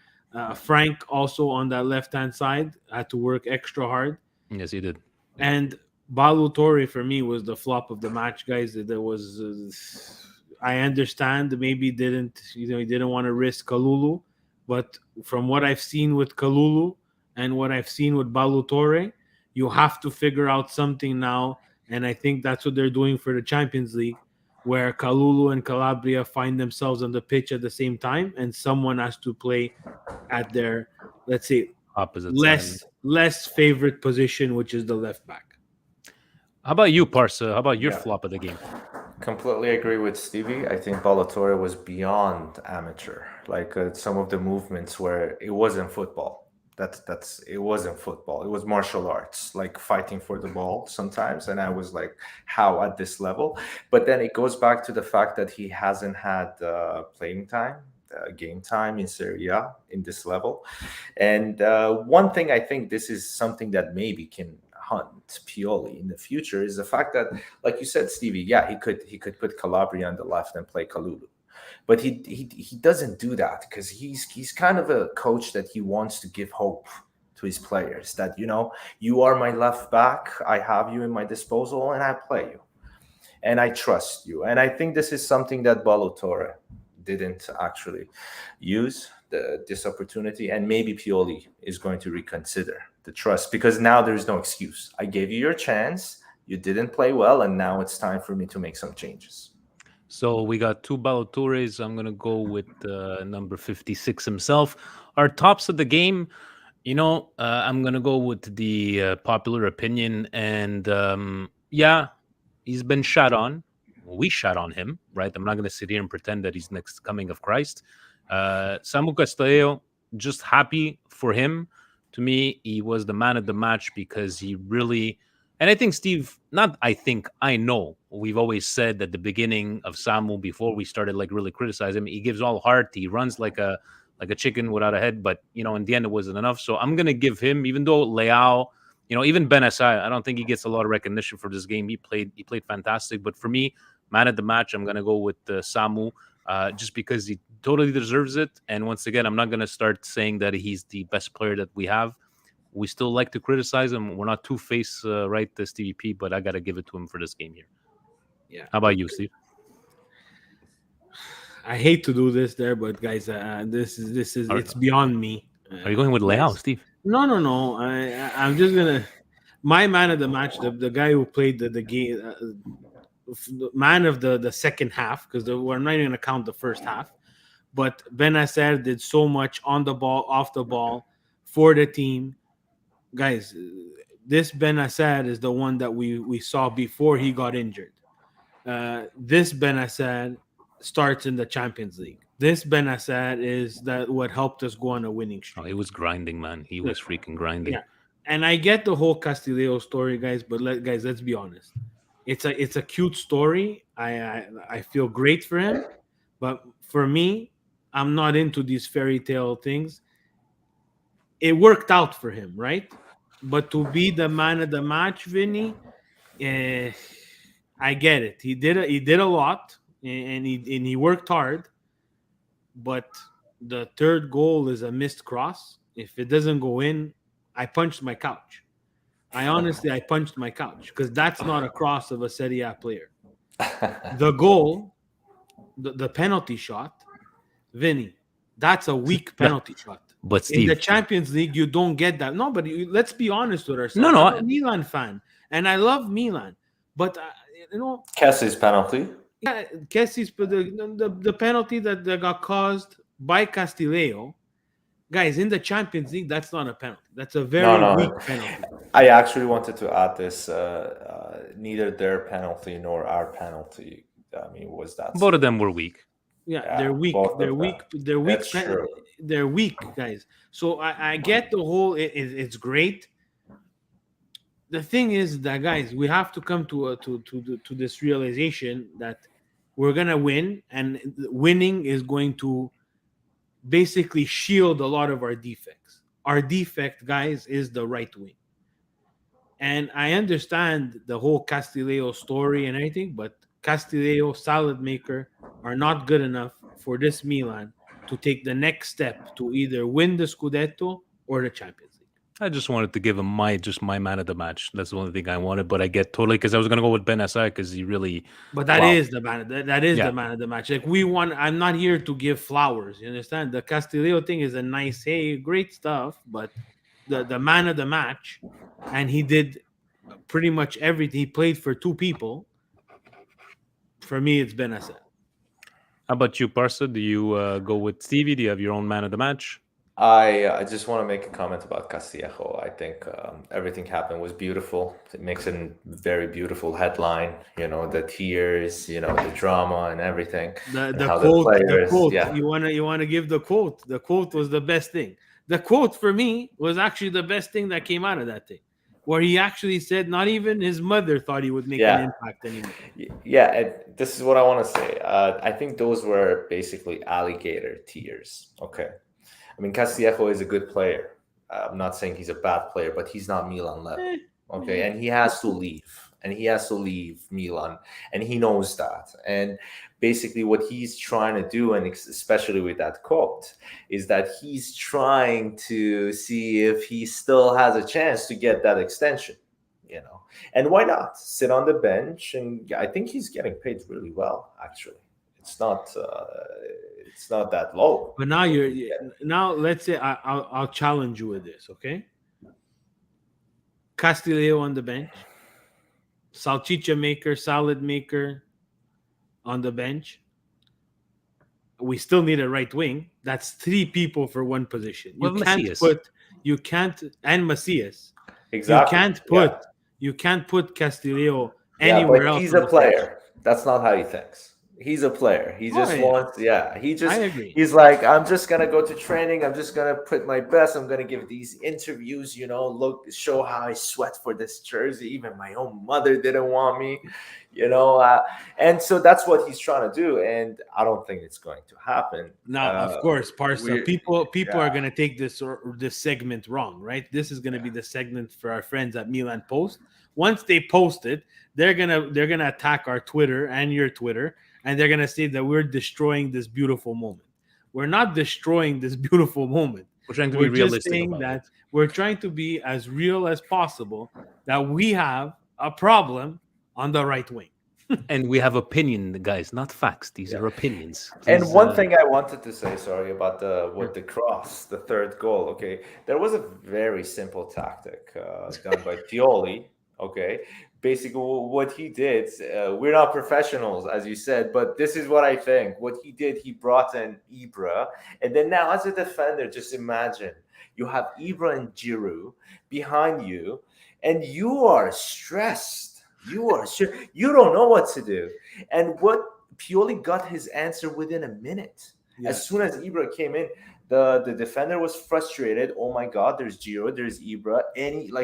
Frank also on that left hand side had to work extra hard. Yes, he did. And Balu Torre for me was the flop of the match, guys. There was. I understand maybe he didn't want to risk Kalulu, but from what I've seen with Kalulu and what I've seen with Balu Torre, you have to figure out something now, and I think that's what they're doing for the Champions League, where Kalulu and Calabria find themselves on the pitch at the same time, and someone has to play at their, let's say, opposite less favorite position, which is the left back. How about you, Parsa? How about your flop of the game? Completely agree with Stevie. I think Ballatore was beyond amateur. Like some of the movements where it wasn't football. It wasn't football. It was martial arts, like fighting for the ball sometimes. And I was like, how at this level? But then it goes back to the fact that he hasn't had playing time, game time in Serie A in this level. And one thing I think this is something that maybe can hunt Pioli in the future is the fact that, like you said, Stevie, yeah, he could put Calabria on the left and play Kalulu. But he doesn't do that because he's kind of a coach that he wants to give hope to his players that, you are my left back, I have you in my disposal, and I play you. And I trust you. And I think this is something that Ballatore didn't actually use this opportunity. And maybe Pioli is going to reconsider the trust because now there's no excuse. I gave you your chance, you didn't play well, and now it's time for me to make some changes. So we got two Ballatores. I'm going to go with number 56 himself. Our tops of the game, I'm going to go with the popular opinion. And yeah, he's been shot on. We shot on him, right? I'm not going to sit here and pretend that he's next coming of Christ. Samu Castillejo, just happy for him. To me, he was the man of the match because he really... And I think, Steve, I know, we've always said at the beginning of Samu, before we started really criticize him, he gives all heart, he runs like a chicken without a head, but, in the end, it wasn't enough. So I'm going to give him, even though Leao, even Benassai, I don't think he gets a lot of recognition for this game. He played fantastic. But for me, man of the match, I'm going to go with Samu, just because he totally deserves it. And once again, I'm not going to start saying that he's the best player that we have. We still like to criticize him. We're not two-faced, right, Stevie P, but I got to give it to him for this game here. Yeah. How about you, Steve? I hate to do this there, but guys, this is it's beyond me. Are you going with Leao, Steve? No. I'm just gonna my man of the match, the guy who played the game, man of the second half, because we're not even gonna count the first half. But Benacer did so much on the ball, off the ball for the team. Guys, this Benacer is the one that we saw before he got injured. This Benacer starts in the Champions League. This Benacer is what helped us go on a winning streak. Oh, he was grinding, man. He was freaking grinding. Yeah. And I get the whole Castillejo story, guys, but let's be honest. It's a cute story. I feel great for him, but for me, I'm not into these fairy tale things. It worked out for him, right? But to be the man of the match, Vinny, eh, I get it. He did a lot, and he worked hard. But the third goal is a missed cross. If it doesn't go in, I punched my couch. I punched my couch because that's not a cross of a Serie A player. The goal, the penalty shot, Vinny, that's a weak penalty shot. But In the Steve, Champions League, you don't get that. No, but let's be honest with ourselves. No, I'm a Milan fan, and I love Milan, but Kessie's penalty. yeah, Kessie's the penalty that got caused by Castillejo, guys, in the Champions League, that's not a penalty. That's a very weak penalty. I actually wanted to add this. Neither their penalty nor our penalty. I mean, was that both of them were weak. Yeah, they're weak. both of They're them. weak. They're weak. That's true. They're weak, guys. So I get the whole. It's great. The thing is that, guys, we have to come to this realization that we're gonna win, and winning is going to basically shield a lot of our defects. Our defect, guys, is the right wing. And I understand the whole Castillejo story and everything, but Castillejo, salad maker, are not good enough for this Milan to take the next step to either win the Scudetto or the Champions League. I just wanted to give him my man of the match. That's the only thing I wanted, but I get totally because I was gonna go with Ben Assar because he really. But that is the man. That is Yeah. the man of the match. Like we want. I'm not here to give flowers. You understand? The Castillejo thing is a nice, hey, great stuff. But the man of the match, and he did pretty much everything. He played for two people. For me, it's Ben Assar. How about you, Parsa? Do you go with Stevie? Do you have your own man of the match? I just want to make a comment about Castillejo. I think everything happened was beautiful. It makes a very beautiful headline. You know, the tears, you know, the drama and everything. The how quote. The players- quote. yeah. You wanna give the quote. The quote was the best thing. The quote for me was actually the best thing that came out of that thing, where he actually said not even his mother thought he would make an impact anymore. Yeah, and this is what I want to say. I think those were basically alligator tears. Okay. I mean, Castillejo is a good player. I'm not saying he's a bad player, but he's not Milan level. Okay. And he has to leave. And he has to leave Milan. And he knows that. And basically what he's trying to do, and especially with that quote, is that he's trying to see if he still has a chance to get that extension. You know, and why not sit on the bench? And I think he's getting paid really well, actually. It's not that low. But now now let's say I'll challenge you with this, okay? Castillejo on the bench, salchicha maker, salad maker on the bench. We still need a right wing. That's three people for one position. Well, You can't and Macias. Exactly. You can't put Castillejo anywhere else. He's a player. That's not how he thinks. He's a player. He just wants, I agree. He's like, I'm just going to go to training. I'm just going to put my best. I'm going to give these interviews, you know, show how I sweat for this jersey. Even my own mother didn't want me, you know. And so that's what he's trying to do. And I don't think it's going to happen. Now, of course, Parsa, people are going to take this segment wrong, right? This is going to be the segment for our friends at Milan Post. Once they post it, they're gonna attack our Twitter and your Twitter, and they're gonna say that we're destroying this beautiful moment. We're not destroying this beautiful moment. We're trying to be realistic about that. We're trying to be as real as possible. That we have a problem on the right wing, and we have opinion, guys, not facts. These are opinions. Please, and one thing I wanted to say, sorry, about the cross, the third goal. Okay, there was a very simple tactic done by Pioli. Okay, basically what he did, we're not professionals, as you said, but this is what I think. What he did, he brought in Ibra, and then now as a defender, just imagine you have Ibra and Giroud behind you, and you are stressed. You don't know what to do. And what Pioli got his answer within a minute. Yeah. As soon as Ibra came in, the defender was frustrated. Oh my God, there's Giroud, there's Ibra.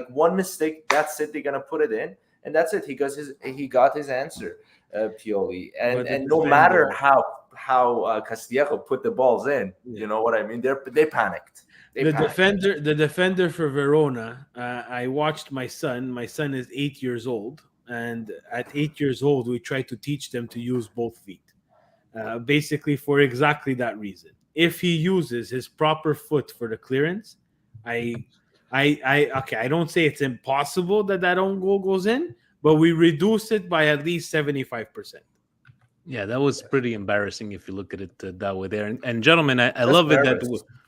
One mistake, that's it. They're gonna put it in. and that's it. He got his answer, Pioli, But the and no matter defender- how Castillejo put the balls in, you know what I mean. They panicked. the defender for Verona. I watched my son. My son is 8 years old, and at 8 years old, we try to teach them to use both feet, basically for exactly that reason. If he uses his proper foot for the clearance, I don't say it's impossible that own goal goes in, but we reduce it by at least 75%. Yeah, that was pretty embarrassing if you look at it that way there. And gentlemen, I love it that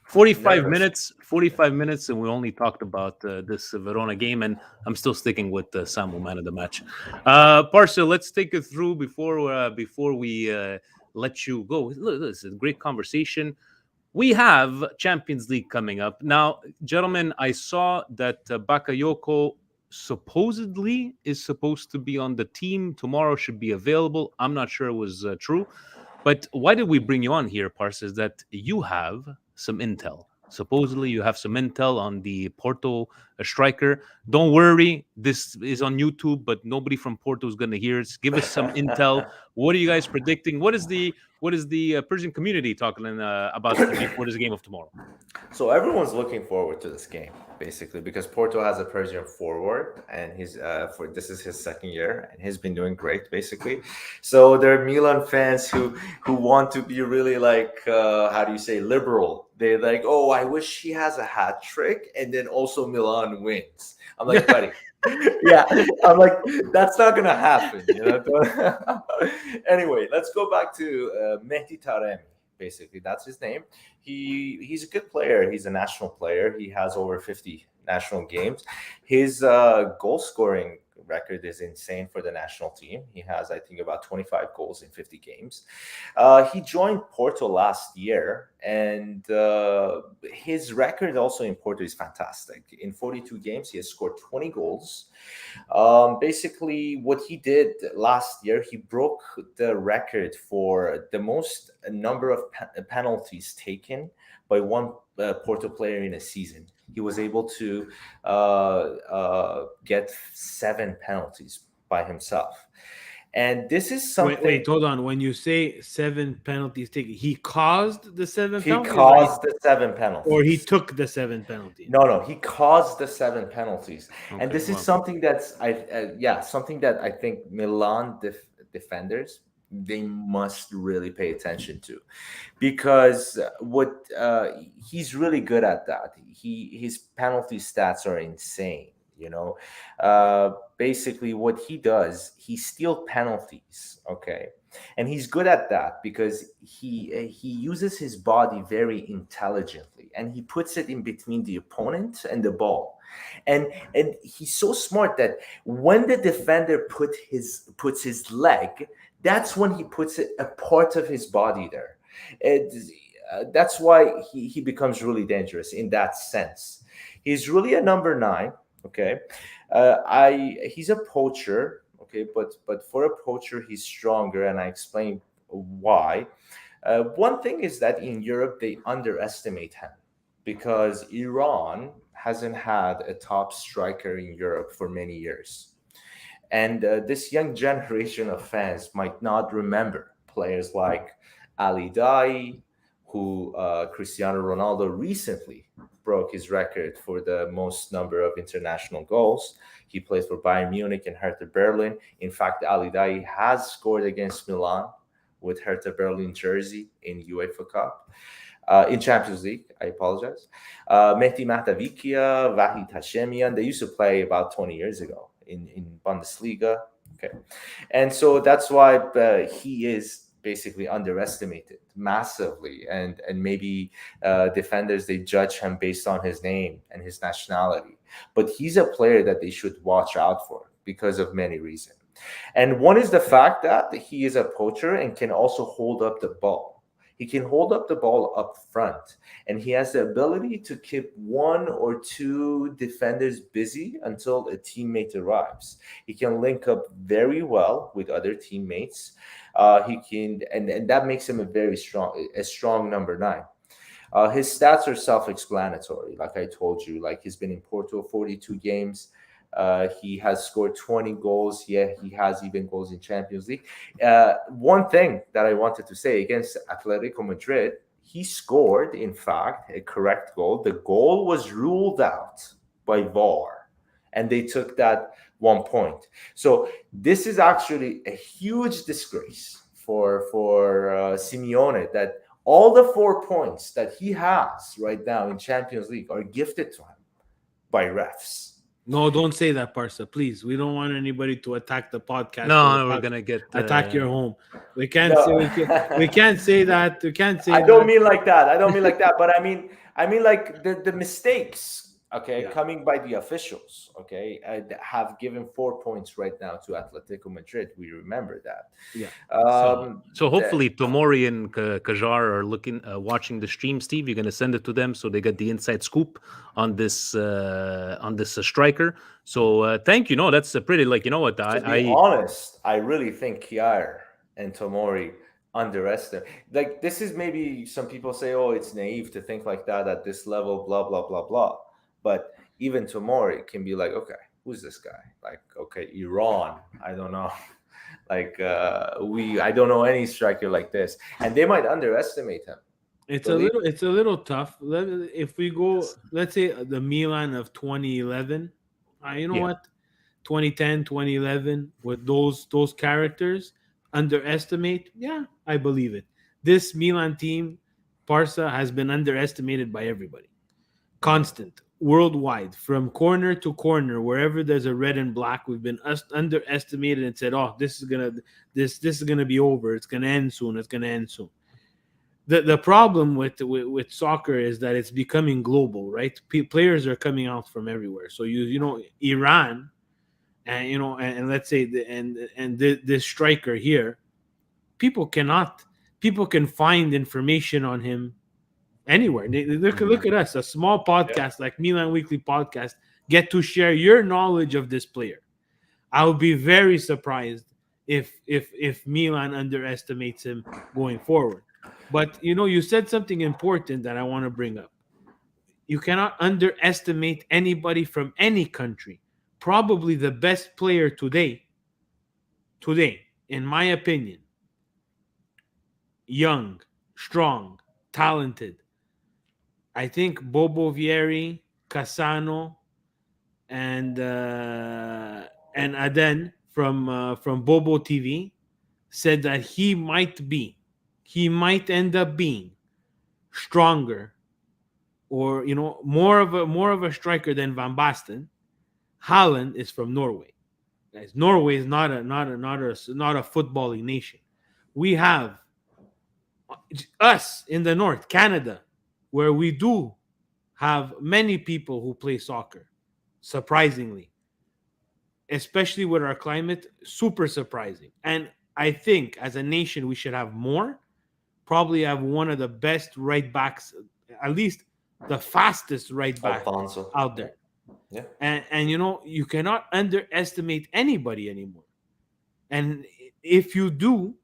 45 minutes, and we only talked about this Verona game, and I'm still sticking with Samu, man of the match. Parsa, let's take it through before we let you go. Look, this is a great conversation. We have Champions League coming up. Now, gentlemen, I saw that Bakayoko supposedly is supposed to be on the team tomorrow, should be available. I'm not sure it was true. But why did we bring you on here, Parsa, is that you have some intel. Supposedly, you have some intel on the Porto striker. Don't worry, this is on YouTube, but nobody from Porto is going to hear it. Give us some intel. What are you guys predicting? What is the Persian community talking about before this game of tomorrow? So everyone's looking forward to this game, basically, because Porto has a Persian forward, and this is his second year, and he's been doing great, basically. So there are Milan fans who want to be really like, how do you say, liberal. They're like, oh, I wish he has a hat trick, and then also Milan wins. I'm like, buddy. Yeah, I'm like, that's not gonna happen, you know. Anyway, let's go back to Mehdi Taremi. Basically, that's his name. He's a good player. He's a national player. He has over 50 national games. His goal scoring record is insane for the national team. He has, I think, about 25 goals in 50 games. He joined Porto last year, and his record also in Porto is fantastic. In 42 games, he has scored 20 goals. Basically, what he did last year, he broke the record for the most number of penalties taken by one Porto player in a season. He was able to get 7 penalties by himself. And this is something... Wait, hold on. When you say 7 penalties taken, he caused the 7 penalties? He caused the 7 penalties. Or he took the 7 penalties? No, he caused the 7 penalties. Okay, and this is something that's, something that I think Milan defenders, they must really pay attention to, because he's really good at that. His penalty stats are insane. You know, basically what he does, he steals penalties. Okay, and he's good at that because he uses his body very intelligently, and he puts it in between the opponent and the ball. And he's so smart that when the defender puts his leg, that's when he puts a part of his body there. That's why he becomes really dangerous in that sense. He's really a number 9. Okay, he's a poacher. Okay, but for a poacher, he's stronger, and I explain why. One thing is that in Europe they underestimate him because Iran hasn't had a top striker in Europe for many years. And this young generation of fans might not remember players like Ali Daei, who Cristiano Ronaldo recently broke his record for the most number of international goals. He plays for Bayern Munich and Hertha Berlin. In fact, Ali Daei has scored against Milan with Hertha Berlin jersey in UEFA Cup. In Champions League, I apologize. Mehdi Matavikia, Vahid Hashemian, they used to play about 20 years ago in Bundesliga. Okay, and so that's why he is basically underestimated massively, and maybe defenders, they judge him based on his name and his nationality. But he's a player that they should watch out for because of many reasons. And one is the fact that he is a poacher and can also hold up the ball. He can hold up the ball up front, and he has the ability to keep 1 or 2 defenders busy until a teammate arrives. He can link up very well with other teammates. He can, and that makes him a strong number 9. His stats are self-explanatory. Like I told you, like he's been in Porto 42 games, He has scored 20 goals. Yeah, he has even goals in Champions League. One thing that I wanted to say against Atletico Madrid, he scored, in fact, a correct goal. The goal was ruled out by VAR, and they took that 1 point. So this is actually a huge disgrace for Simeone, that all the 4 points that he has right now in Champions League are gifted to him by refs. No, don't say that, Parsa. Please, we don't want anybody to attack the podcast. No, we're gonna get attack your home. We can't say we can't say that. We can't say. I don't mean like that. I don't mean like that. But I mean like the mistakes. Okay, coming by the officials. Okay, have given 4 points right now to Atletico Madrid. We remember that. Yeah. So hopefully Tomori and Kajar are watching the stream. Steve, you're gonna send it to them so they get the inside scoop on this striker. So thank you. No, that's a pretty, like, you know what? To be honest, I really think Kiar and Tomori underestimate. Like, this is, maybe some people say, oh, it's naive to think like that at this level, blah blah blah blah. But even Tomori can be like, okay, who's this guy? Like, okay, Iran, I don't know. Like, I don't know any striker like this, and they might underestimate him. It's a little tough. If we go, let's say the Milan of 2011, you know what? 2010, 2011, with those characters, underestimate. Yeah, I believe it. This Milan team, Barca, has been underestimated by everybody. Constant, worldwide, from corner to corner, wherever there's a red and black, we've been underestimated and said, "Oh, this is gonna be over. It's gonna end soon. It's gonna end soon." The problem with soccer is that it's becoming global, right? Players are coming out from everywhere. So you know Iran, and let's say this striker here, people can find information on him anywhere. Look at us, a small podcast like Milan Weekly Podcast, get to share your knowledge of this player. I would be very surprised if Milan underestimates him going forward. But you said something important that I want to bring up. You cannot underestimate anybody from any country. Probably the best player today, in my opinion, young, strong, talented, I think Bobo Vieri, Cassano, and Aden from Bobo TV said that he might end up being stronger, or more of a striker than Van Basten. Haaland is from Norway. Guys, Norway is not a footballing nation. We have us in the north, Canada, where we do have many people who play soccer, surprisingly, especially with our climate, super surprising. And I think as a nation, we should have more, probably have one of the best right backs, at least the fastest right back out there. Yeah. And you cannot underestimate anybody anymore. And if you do,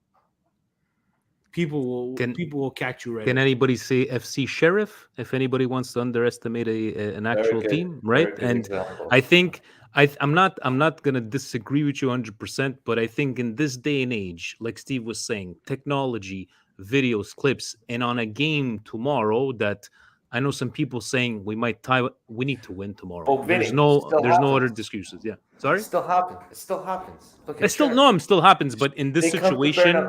people will catch you right. Can anybody say FC Sheriff if anybody wants to underestimate an actual team, right? And example. I think I'm not gonna disagree with you 100%, but I think in this day and age, like Steve was saying, technology, videos, clips, and on a game tomorrow that I know some people saying we might tie. We need to win tomorrow. Oh, there's no other excuses. Yeah, sorry. It still happens. Look, it still happens. But in this situation,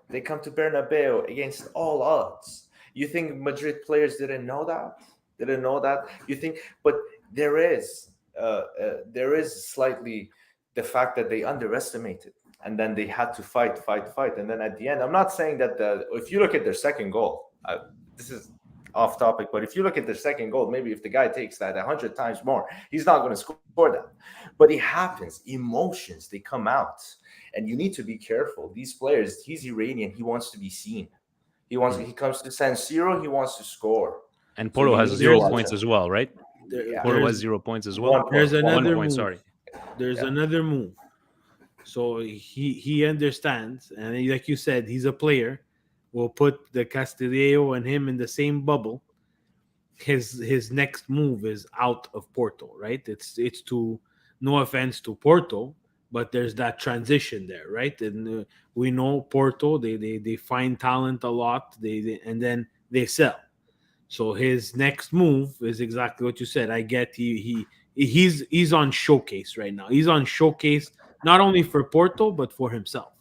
they come to Bernabeu against all odds. You think Madrid players didn't know that? You think? But there is slightly the fact that they underestimated, and then they had to fight, and then at the end, I'm not saying that if you look at their second goal, this is off topic, but if you look at their second goal, maybe if the guy takes that 100 times more, he's not going to score that. But it happens. Emotions, they come out. And you need to be careful. These players, he's Iranian. He wants to be seen. He comes to San Siro, he wants to score. And Porto has 0 points as well, right? Porto has 0 points as well. There's another point, sorry. There's another move. So he understands. And like you said, he's a player. We'll put the Castillejo and him in the same bubble. His next move is out of Porto, right? It's to No offense to Porto, but there's that transition there, right? And we know Porto, they find talent a lot, and then they sell. So his next move is exactly what you said. I get he's on showcase right now. He's on showcase not only for Porto but for himself.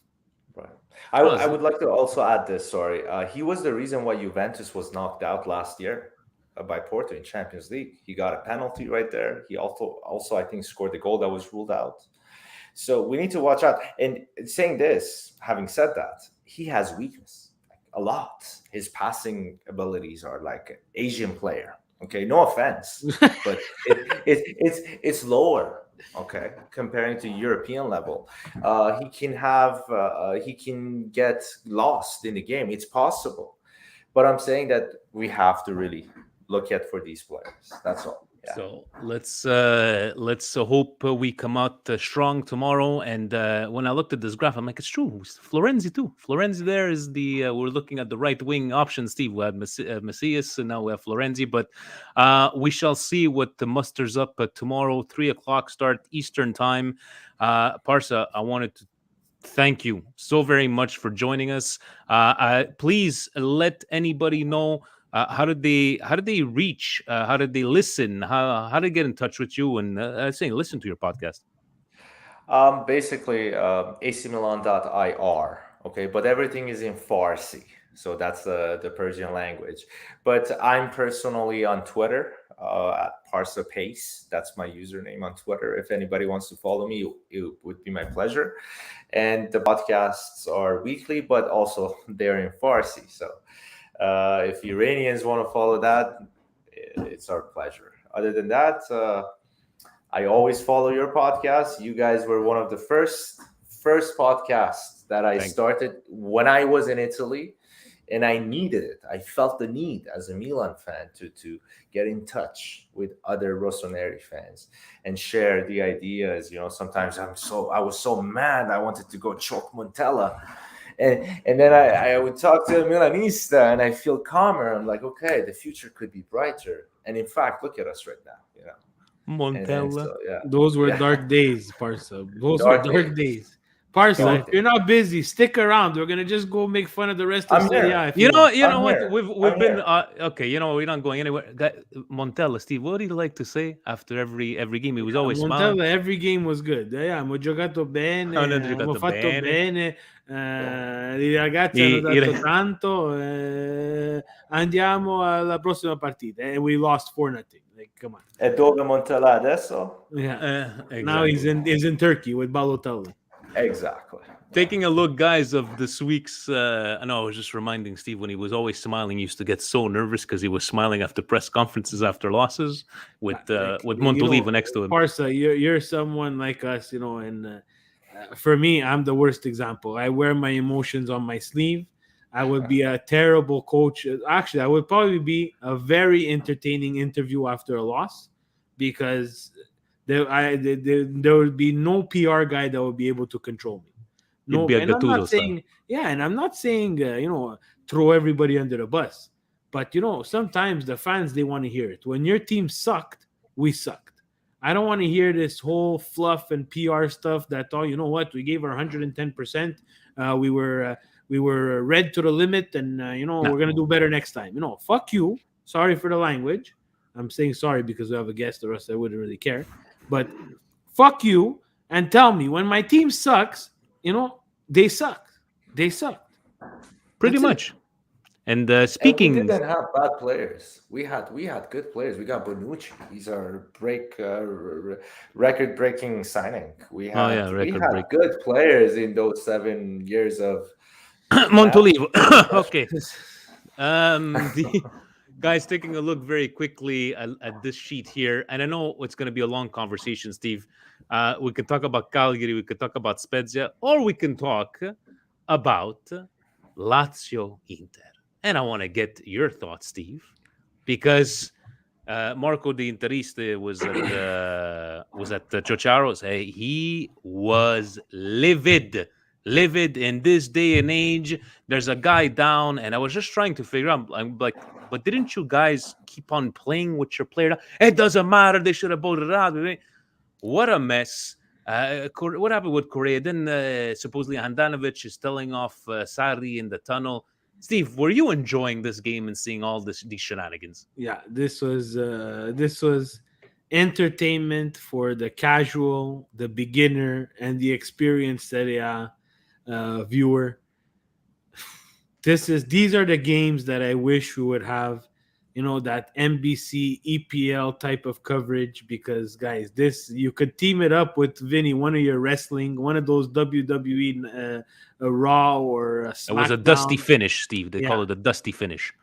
Right. I would like to also add this. Sorry, he was the reason why Juventus was knocked out last year by Porto in Champions League. He got a penalty right there. He also I think scored the goal that was ruled out. So we need to watch out. And saying this, having said that, he has weakness a lot. His passing abilities are like Asian player. Okay, no offense, but it's lower. Okay, comparing to European level, he can get lost in the game. It's possible, but I'm saying that we have to really look at for these players. That's all. Yeah. So let's hope we come out strong tomorrow. And when I looked at this graph, I'm like, it's true. Florenzi too. Florenzi there is the we're looking at the right wing option. Steve, we had Macias, and now we have Florenzi. But we shall see what the musters up tomorrow. 3:00 start Eastern time. Parsa, I wanted to thank you so very much for joining us. Please let anybody know. How did they reach? How did they listen? How did they get in touch with you and saying listen to your podcast? Basically, acmilan.ir. Okay, but everything is in Farsi, so that's the Persian language. But I'm personally on Twitter at Parsa Pace. That's my username on Twitter. If anybody wants to follow me, it would be my pleasure. And the podcasts are weekly, but also they're in Farsi. So if Iranians want to follow that, it's our pleasure. Other than that, I always follow your podcast. You guys were one of the first podcasts that I started when I was in Italy, and I needed it. I felt the need as a Milan fan to get in touch with other Rossoneri fans and share the ideas. You know, sometimes I was so mad. I wanted to go choke Montella. And then I would talk to a Milanista and I feel calmer. I'm like, okay, the future could be brighter. And in fact, look at us right now, you know. Montella. So, yeah. Those were dark days, Parsa. Those were dark days. Parsa, if you're not busy, stick around. We're gonna just go make fun of the rest of Serie A. You know what? We've been okay. You know, we're not going anywhere. Montella, Steve, what do you like to say after every game? He was always smiling. Montella, every game was good. Abbiamo giocato bene, abbiamo fatto bene. I ragazzi hanno dato tanto. Andiamo alla prossima partita, and we lost 4-0. Like, come on. E dove Montella adesso? Yeah. Exactly. Now he's in Turkey with Balotelli. Exactly. Taking a look, guys, of this week's. I know I was just reminding Steve when he was always smiling. He used to get so nervous because he was smiling after press conferences after losses with Montolivo next to him. Parsa, you're someone like us, you know, and for me, I'm the worst example. I wear my emotions on my sleeve. I would be a terrible coach. Actually, I would probably be a very entertaining interview after a loss because there would be no PR guy that would be able to control me. No, and I'm not saying, and I'm not saying, throw everybody under the bus. But, sometimes the fans, they want to hear it. When your team sucked, we sucked. I don't want to hear this whole fluff and PR stuff that, you know what, we gave our 110%. We were read to the limit and, we're going to do better next time. Fuck you. Sorry for the language. I'm saying sorry because we have a guest, the rest I wouldn't really care. But fuck you and tell me when my team sucks, they suck. They suck. Pretty much. And speaking, and we didn't have bad players. We had good players. We got Bonucci. He's our record-breaking signing. We had good players in those 7 years of Montolivo. Okay. The guys, taking a look very quickly at this sheet here, and I know it's going to be a long conversation, Steve. We could talk about Cagliari, we could talk about Spezia, or we can talk about Lazio Inter. And I want to get your thoughts, Steve, because Marco the Interiste was at Ciociaro's. He was livid in this day and age. There's a guy down, and I was just trying to figure out. I'm like, but didn't you guys keep on playing with your player? It doesn't matter. They should have voted out. What a mess. What happened with Korea? Then supposedly Handanovic is telling off Sarri in the tunnel. Steve, were you enjoying this game and seeing all these shenanigans? Yeah, this was entertainment for the casual, the beginner, and the experienced Serie A viewer. These are the games that I wish we would have, that NBC EPL type of coverage, because guys, this, you could team it up with Vinny, one of your wrestling, one of those WWE a Raw or a SmackDown. It was a dusty finish, Steve. They Yeah. call it a dusty finish.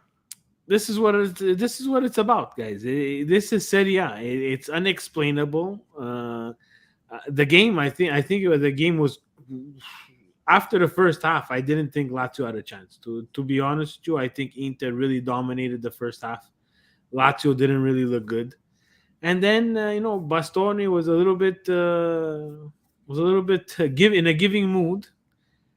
This is what it's about, guys. This is Serie A. It's unexplainable. The game, I think the game was, after the first half, I didn't think Lazio had a chance. To be honest with you, I think Inter really dominated the first half. Lazio didn't really look good, and then Bastoni was a little bit in a giving mood,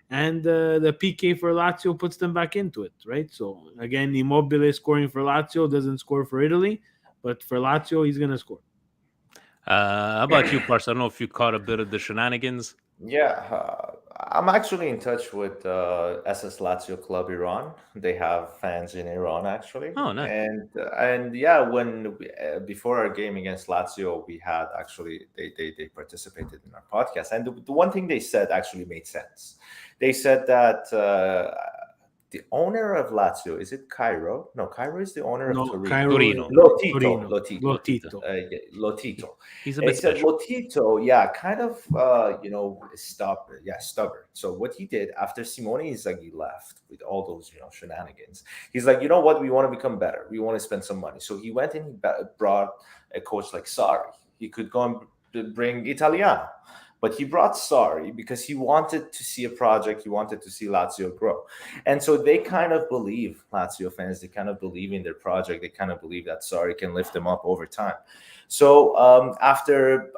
and the PK for Lazio puts them back into it, right? So again, Immobile scoring for Lazio, doesn't score for Italy, but for Lazio, he's gonna score. How about you, Pars? I don't know if you caught a bit of the shenanigans. Yeah, I'm actually in touch with SS Lazio Club Iran. They have fans in Iran, actually. Oh, nice. And yeah, before our game against Lazio, we had actually they participated in our podcast, and the one thing they said actually made sense. They said that the owner of Lazio, is it Cairo? No, Cairo is the owner of Torino. Lotito. Lotito. He's a They bit said special. Lotito, kind of, stubborn. So what he did after Simone Inzaghi left with all those, shenanigans, he's like, you know what? We want to become better. We want to spend some money. So he went and he brought a coach like Sarri. He could go and bring Italiano. But he brought Sarri because he wanted to see a project. He wanted to see Lazio grow. And so they kind of believe, Lazio fans, they kind of believe in their project. They kind of believe that Sarri can lift them up over time. So after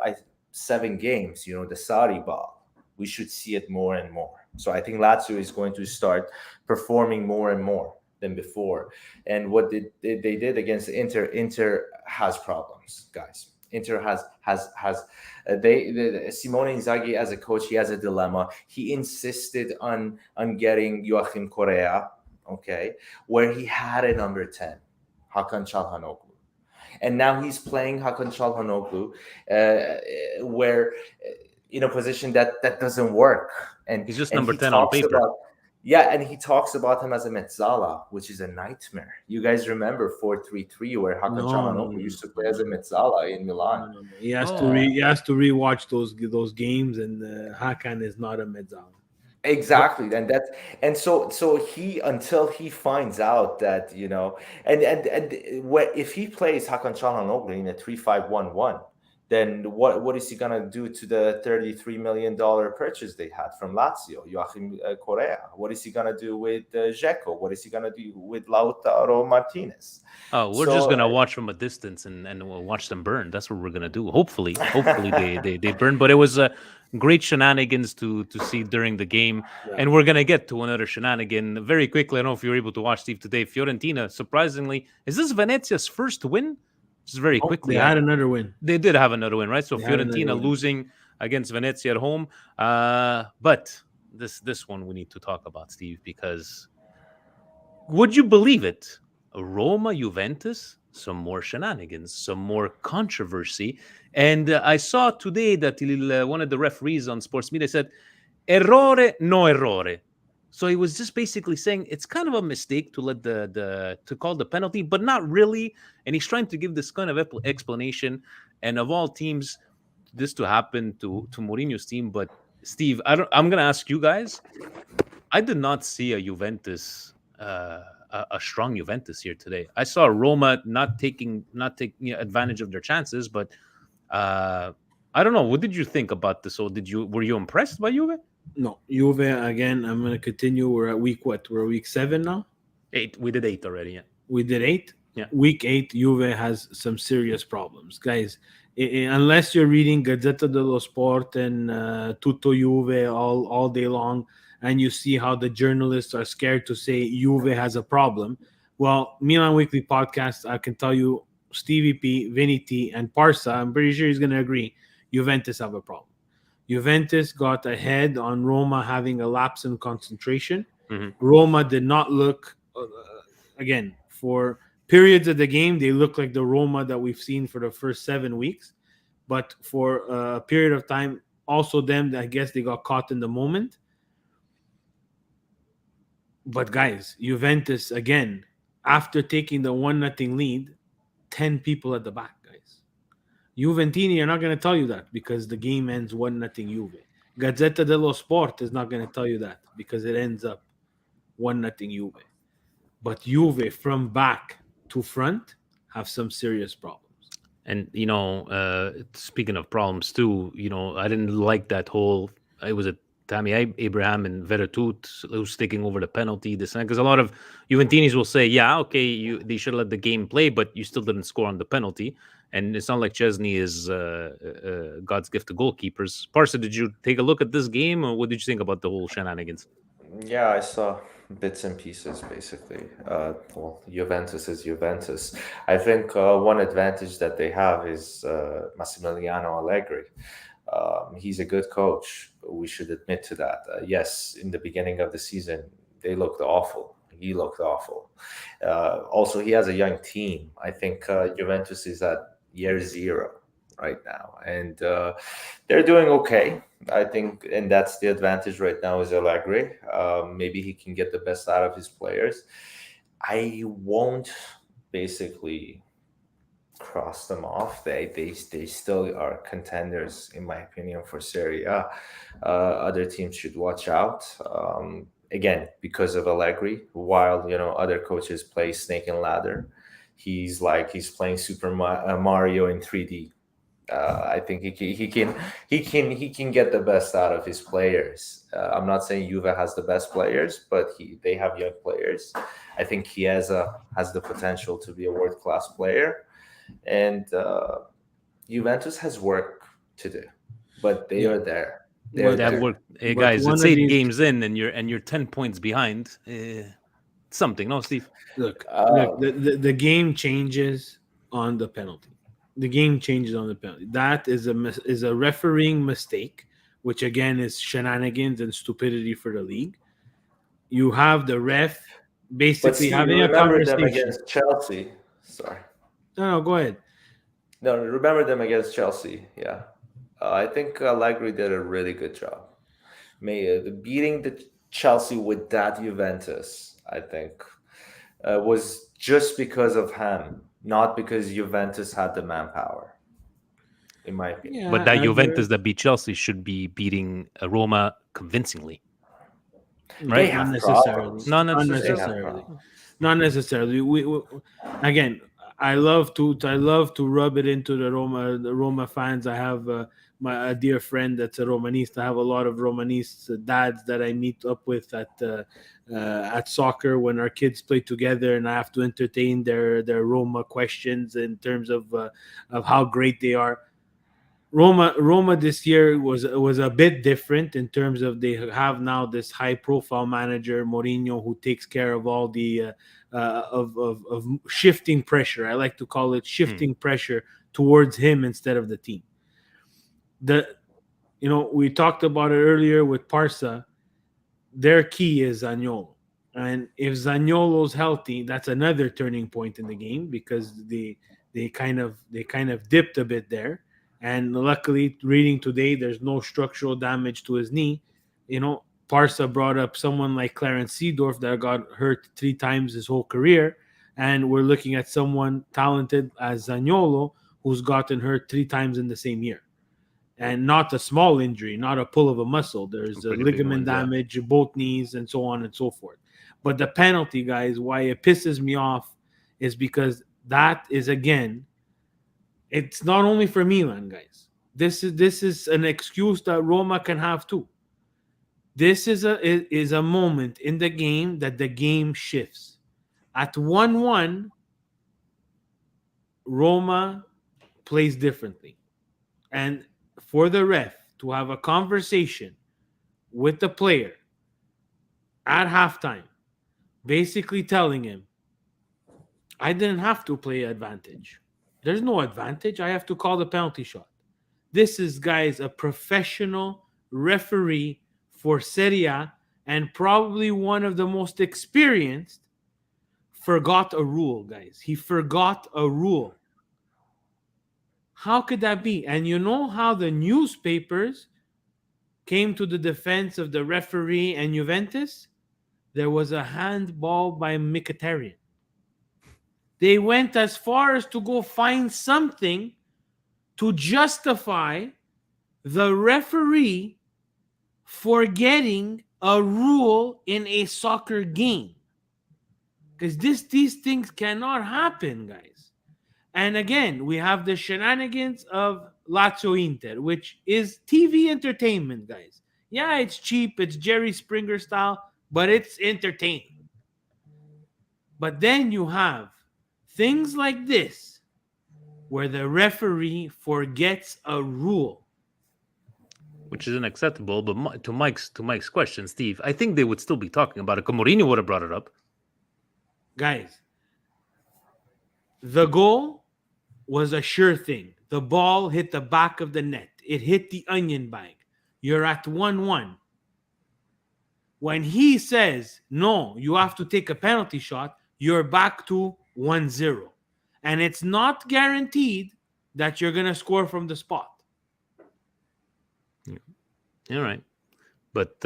7 games, the Sarri ball, we should see it more and more. So I think Lazio is going to start performing more and more than before. And what they did against Inter has problems, guys. Inter has Simone Inzaghi as a coach, he has a dilemma. He insisted on getting Joachim Correa, okay, where he had a number 10, Hakan Çalhanoğlu. And now he's playing Hakan Çalhanoğlu where in a position that doesn't work. And he's just number 10 on paper. And he talks about him as a mezzala, which is a nightmare. You guys remember 4-3-3, where Hakan Çalhanoğlu used to play as a mezzala in Milan. No. He has to rewatch those games, and Hakan is not a mezzala. Exactly, and so he, until he finds out that if he plays Hakan Çalhanoğlu in a 3-5-1-1. Then what is he gonna do to the $33 million purchase they had from Lazio, Joachim Correa? What is he gonna do with Dzeko? What is he gonna do with Lautaro Martinez? Oh, we're just gonna watch from a distance and we'll watch them burn. That's what we're gonna do. Hopefully they burn. But it was great shenanigans to see during the game, and we're gonna get to another shenanigan very quickly. I don't know if you're able to watch, Steve, today. Fiorentina, surprisingly, is this Venezia's first win? Just very quickly. They had another win. They did have another win, right? So Fiorentina losing against Venezia at home. But this one we need to talk about, Steve, because would you believe it? Roma, Juventus, some more shenanigans, some more controversy. And I saw today that one of the referees on sports media said, errore, no errore. So he was just basically saying it's kind of a mistake to let to call the penalty, but not really. And he's trying to give this kind of explanation. And of all teams, this to happen to Mourinho's team. But Steve, I'm going to ask you guys. I did not see a Juventus, a strong Juventus here today. I saw Roma not taking advantage of their chances. But I don't know. What did you think about this? Or were you impressed by Juve? No, Juve, again, I'm going to continue. We're at week what? We're week 7 now? 8. We did 8 already, yeah. We did 8? Yeah. Week 8, Juve has some serious problems. Guys, unless you're reading Gazzetta dello Sport and Tutto Juve all day long, and you see how the journalists are scared to say Juve has a problem, well, Milan Weekly Podcast, I can tell you, Stevie P, Vinny T, and Parsa, I'm pretty sure he's going to agree. Juventus have a problem. Juventus got ahead on Roma having a lapse in concentration. Mhm. Roma did not look, again, for periods of the game, they look like the Roma that we've seen for the first 7 weeks. But for a period of time, also them, I guess they got caught in the moment. But guys, Juventus, again, after taking the 1-0 lead, 10 people at the back, guys. Juventini are not going to tell you that because the game ends 1-0 Juve. Gazzetta dello Sport is not going to tell you that because it ends up 1-0 Juve. But Juve from back to front have some serious problems. And speaking of problems too, I didn't like that whole. It was a Tammy Abraham and Veretut who's taking over the penalty this night, because a lot of Juventinis will say, "Yeah, okay, they should let the game play, but you still didn't score on the penalty." And it's not like Chesney is God's gift to goalkeepers. Parsa, did you take a look at this game, or what did you think about the whole shenanigans? Yeah, I saw bits and pieces basically. Well, Juventus is Juventus. I think one advantage that they have is Massimiliano Allegri. He's a good coach. We should admit to that. Yes, in the beginning of the season, they looked awful. He looked awful. Also, he has a young team. I think Juventus is at year 0 right now, and they're doing okay. I think, and that's the advantage right now is Allegri. Maybe he can get the best out of his players. I won't basically cross them off. They still are contenders, in my opinion, for Serie A. Other teams should watch out. Again, because of Allegri, while other coaches play snake and ladder, he's playing Super Mario in 3D. I think he can get the best out of his players. I'm not saying Juve has the best players, but they have young players. I think he has the potential to be a world-class player, and Juventus has work to do, but they are there. They have work. Hey guys, it's 8 games in, and you're 10 points behind. Something, no, Steve? Look, the game changes on the penalty. The game changes on the penalty. That is a refereeing mistake, which again is shenanigans and stupidity for the league. You have the ref basically having a conversation. Them against Chelsea. Sorry. No, go ahead. No, remember them against Chelsea. Yeah, I think Allegri did a really good job. Beating the Chelsea with that Juventus, I think, was just because of him. Not because Juventus had the manpower, in my opinion. Yeah, but that Juventus that beat Chelsea should be beating Roma convincingly, right? Not necessarily. Not necessarily. We again, I love to rub it into the Roma fans. I have a dear friend that's a Romanista. I have a lot of Romanist dads that I meet up with at soccer when our kids play together, and I have to entertain their Roma questions in terms of how great they are. Roma this year was a bit different in terms of they have now this high profile manager Mourinho who takes care of all the of shifting pressure. I like to call it shifting pressure towards him instead of the team. We talked about it earlier with Parsa. Their key is Zaniolo, and if Zaniolo's healthy, that's another turning point in the game because they kind of dipped a bit there. And luckily, reading today, there's no structural damage to his knee. Parsa brought up someone like Clarence Seedorf that got hurt 3 times his whole career, and we're looking at someone talented as Zaniolo who's gotten hurt 3 times in the same year. And not a small injury, not a pull of a muscle. There's a ligament damage, both knees, and so on and so forth. But the penalty, guys, why it pisses me off is because that is, again, it's not only for Milan, guys. This is an excuse that Roma can have too. This is a moment in the game that the game shifts. At 1-1, Roma plays differently. And for the ref to have a conversation with the player at halftime, basically telling him, I didn't have to play advantage. There's no advantage. I have to call the penalty shot. This is, guys, a professional referee for Serie A and probably one of the most experienced. Forgot a rule, guys. He forgot a rule. How could that be? And you know how the newspapers came to the defense of the referee and Juventus? There was a handball by Mkhitaryan. They went as far as to go find something to justify the referee forgetting a rule in a soccer game. Because these things cannot happen, guys. And again, we have the shenanigans of Lazio Inter, which is TV entertainment, guys. Yeah, it's cheap, it's Jerry Springer style, but it's entertaining. But then you have things like this, where the referee forgets a rule, which is unacceptable. But to Mike's question, Steve, I think they would still be talking about it. Mourinho would have brought it up. Guys, the goal was a sure thing. The ball hit the back of the net. It hit the onion bag. You're at 1-1. When he says, no, you have to take a penalty shot, you're back to 1-0. And it's not guaranteed that you're going to score from the spot. All right. But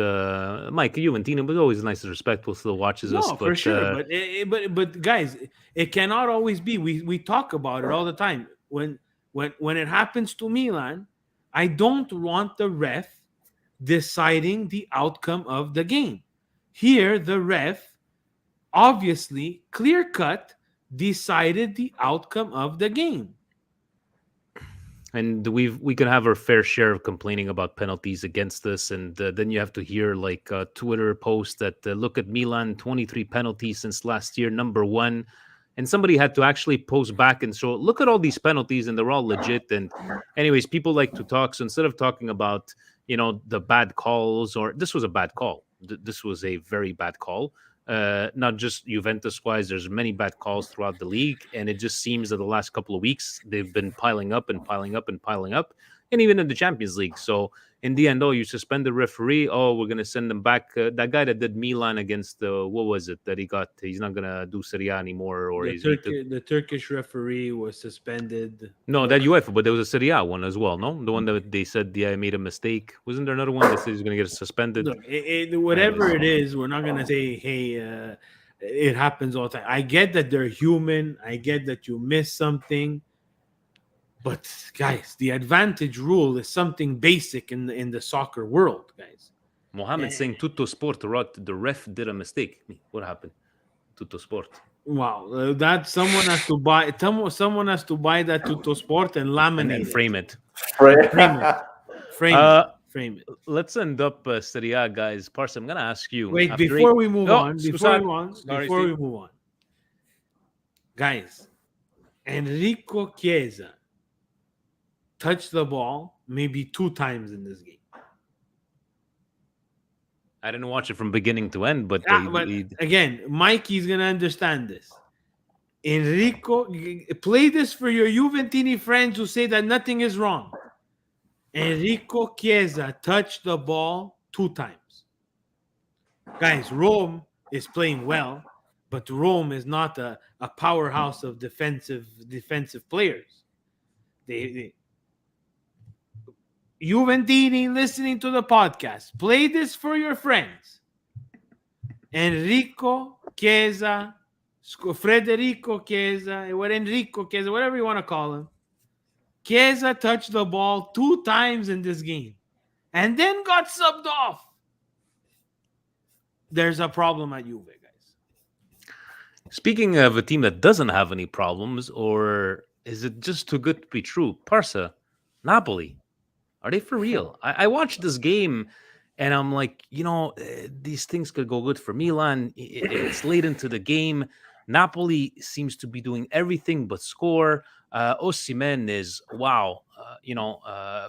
Mike, you and Tina, but always nice and respectful, still watches us. No, for sure. But guys, it cannot always be. We talk about it all the time. When it happens to Milan, I don't want the ref deciding the outcome of the game. Here, the ref obviously clear-cut decided the outcome of the game. And we can have our fair share of complaining about penalties against us, and then you have to hear like a Twitter post that look at Milan, 23 penalties since last year, number 1. And somebody had to actually post back and show, look at all these penalties, and they're all legit. And anyways, people like to talk. So instead of talking about, the bad calls, or this was a bad call. This was a very bad call. Not just Juventus-wise, there's many bad calls throughout the league, and it just seems that the last couple of weeks they've been piling up and piling up and piling up, and even in the Champions League. So in the end, you suspend the referee. We're going to send them back. That guy that did Milan against what was it that he got? He's not going to do Serie A anymore. Or the Turkish referee was suspended. No, that UEFA, but there was a Serie A one as well. No, the one that they said, I made a mistake. Wasn't there another one that said he's going to get suspended? Look, whatever it is, we're not going to say, hey, it happens all the time. I get that they're human. I get that you miss something. But guys, the advantage rule is something basic in the soccer world, guys. Mohammed saying Tutto Sport, the ref did a mistake. What happened? Tutto Sport. Wow, that someone has to buy. Someone has to buy that Tutto Sport and laminate and frame it. Frame it. Let's end up Serie A, guys. Parsa, I'm gonna ask you. Wait, before we move on, guys, Enrico Chiesa touched the ball maybe 2 times in this game. I didn't watch it from beginning to end, but again, Mikey's gonna understand this. Enrico, play this for your Juventini friends who say that nothing is wrong. Enrico Chiesa touched the ball 2 times. Guys, Rome is playing well, but Rome is not a powerhouse of defensive players. Juventini listening to the podcast, play this for your friends. Enrico Chiesa, Federico Chiesa, Enrico Chiesa, whatever you want to call him. Chiesa touched the ball 2 times in this game and then got subbed off. There's a problem at Juve, guys. Speaking of a team that doesn't have any problems, or is it just too good to be true? Parsa, Napoli. Are they for real? I watched this game, and I'm like, these things could go good for Milan. It's late into the game. Napoli seems to be doing everything but score. Osimhen is,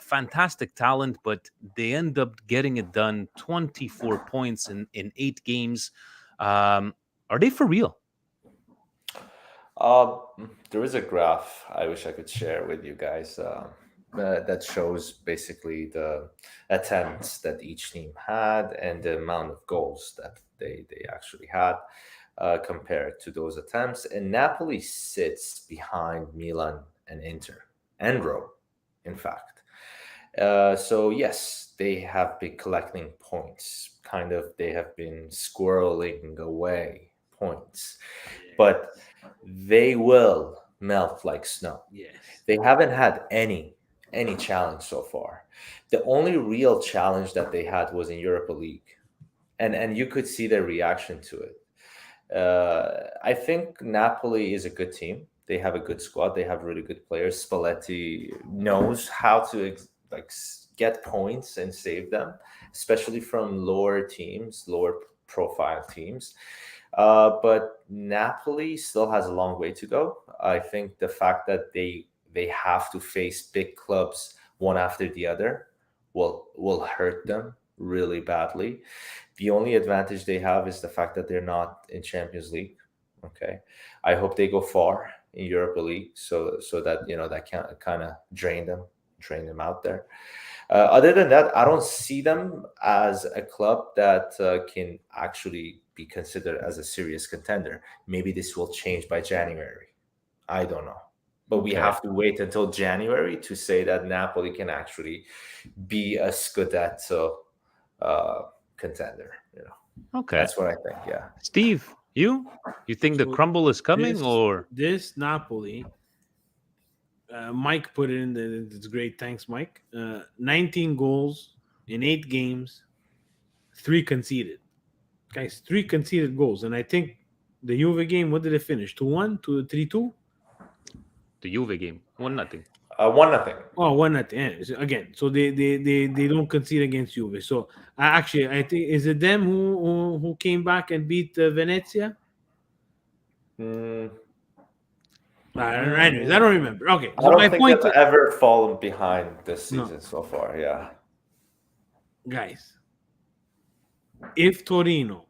fantastic talent, but they end up getting it done. 24 points in 8 games. Are they for real? There is a graph I wish I could share with you guys. that shows basically the attempts that each team had and the amount of goals that they actually had compared to those attempts. And Napoli sits behind Milan and Inter and Rome, in fact. So yes, they have been collecting points. Kind of, they have been squirreling away points, but they will melt like snow. Yes. They haven't had any challenge so far. The only real challenge that they had was in Europa League, and you could see their reaction to it. I think Napoli is a good team. They have a good squad. They have really good players. Spalletti knows how to get points and save them, especially from lower teams, lower profile teams. But Napoli still has a long way to go. I think the fact that they have to face big clubs one after the other will hurt them really badly. The only advantage they have is the fact that they're not in Champions League. Okay, I hope they go far in Europa League, so that that can kind of drain them out there. Other than that, I don't see them as a club that can actually be considered as a serious contender. Maybe this will change by January. I don't know. But we have to wait until January to say that Napoli can actually be a Scudetto contender. Okay. That's what I think, yeah. Steve, you think the crumble is coming, or this Napoli? Mike put it in. It's great. Thanks, Mike. 19 goals in 8 games, 3 conceded. Guys, 3 conceded goals. And I think the Juve game, what did it finish? 2-1? 3-2? the Juve game? 1-0. 1-0. Oh, 1-0. Yeah. Again, so they don't concede against Juve. So actually, I think, is it them who came back and beat Venezia? Anyways, I don't remember. Okay, so I don't my think point they've ever fallen behind this season so far. Yeah, guys, if Torino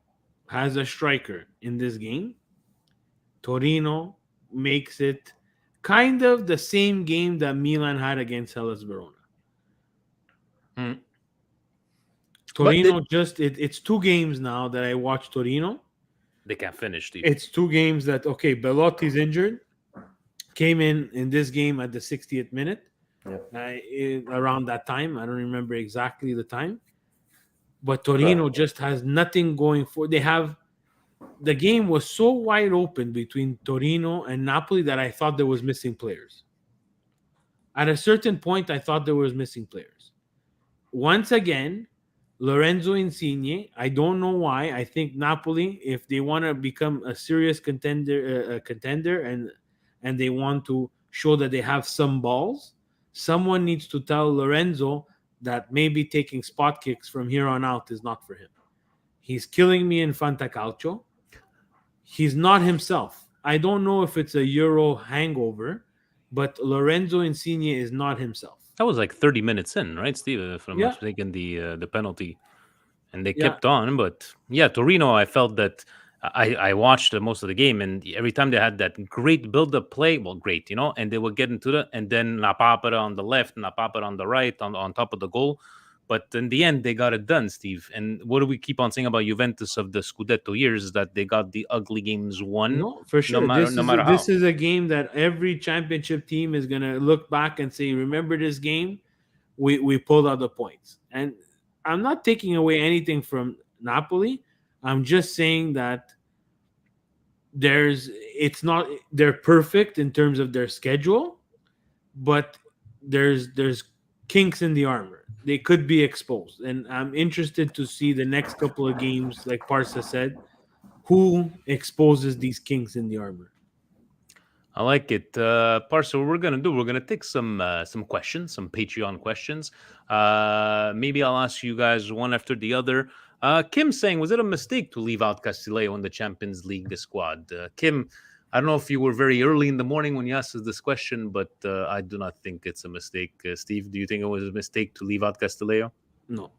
has a striker in this game, Torino makes it kind of the same game that Milan had against Hellas Verona. Torino it's 2 games now that I watched Torino. They can't finish. Steve. It's 2 games that, okay, Belotti's injured. Came in this game at the 60th minute. Around that time. I don't remember exactly the time. But Torino just has nothing going for. The game was so wide open between Torino and Napoli that I thought there was missing players. At a certain point, I thought there was missing players. Once again, Lorenzo Insigne, I don't know why. I think Napoli, if they want to become a serious contender and they want to show that they have some balls, someone needs to tell Lorenzo that maybe taking spot kicks from here on out is not for him. He's killing me in Fantacalcio. He's not himself. I don't know if it's a Euro hangover, but Lorenzo Insigne is not himself. That was like 30 minutes in, right, Steve? If I'm not mistaken, the penalty. And they kept on. But yeah, Torino, I felt that I watched most of the game, and every time they had that great build-up play, well, great, and they would get into it, and then La Papera on the left, La Papera on the right, on top of the goal. But in the end, they got it done, Steve. And what do we keep on saying about Juventus of the Scudetto years? Is that they got the ugly games won. No, for sure. No matter how. This is a game that every championship team is going to look back and say, remember this game? We pulled out the points. And I'm not taking away anything from Napoli. I'm just saying that they're perfect in terms of their schedule, but there's kinks in the armor. They could be exposed, and I'm interested to see the next couple of games, like Parsa said, who exposes these kinks in the armor. I like it. Parsa, what we're going to take some questions, some Patreon questions. Maybe I'll ask you guys one after the other. Kim saying, was it a mistake to leave out Castillejo in the Champions League squad? Kim, I don't know if you were very early in the morning when you asked us this question, but I do not think it's a mistake. Steve, do you think it was a mistake to leave out Castillejo? No.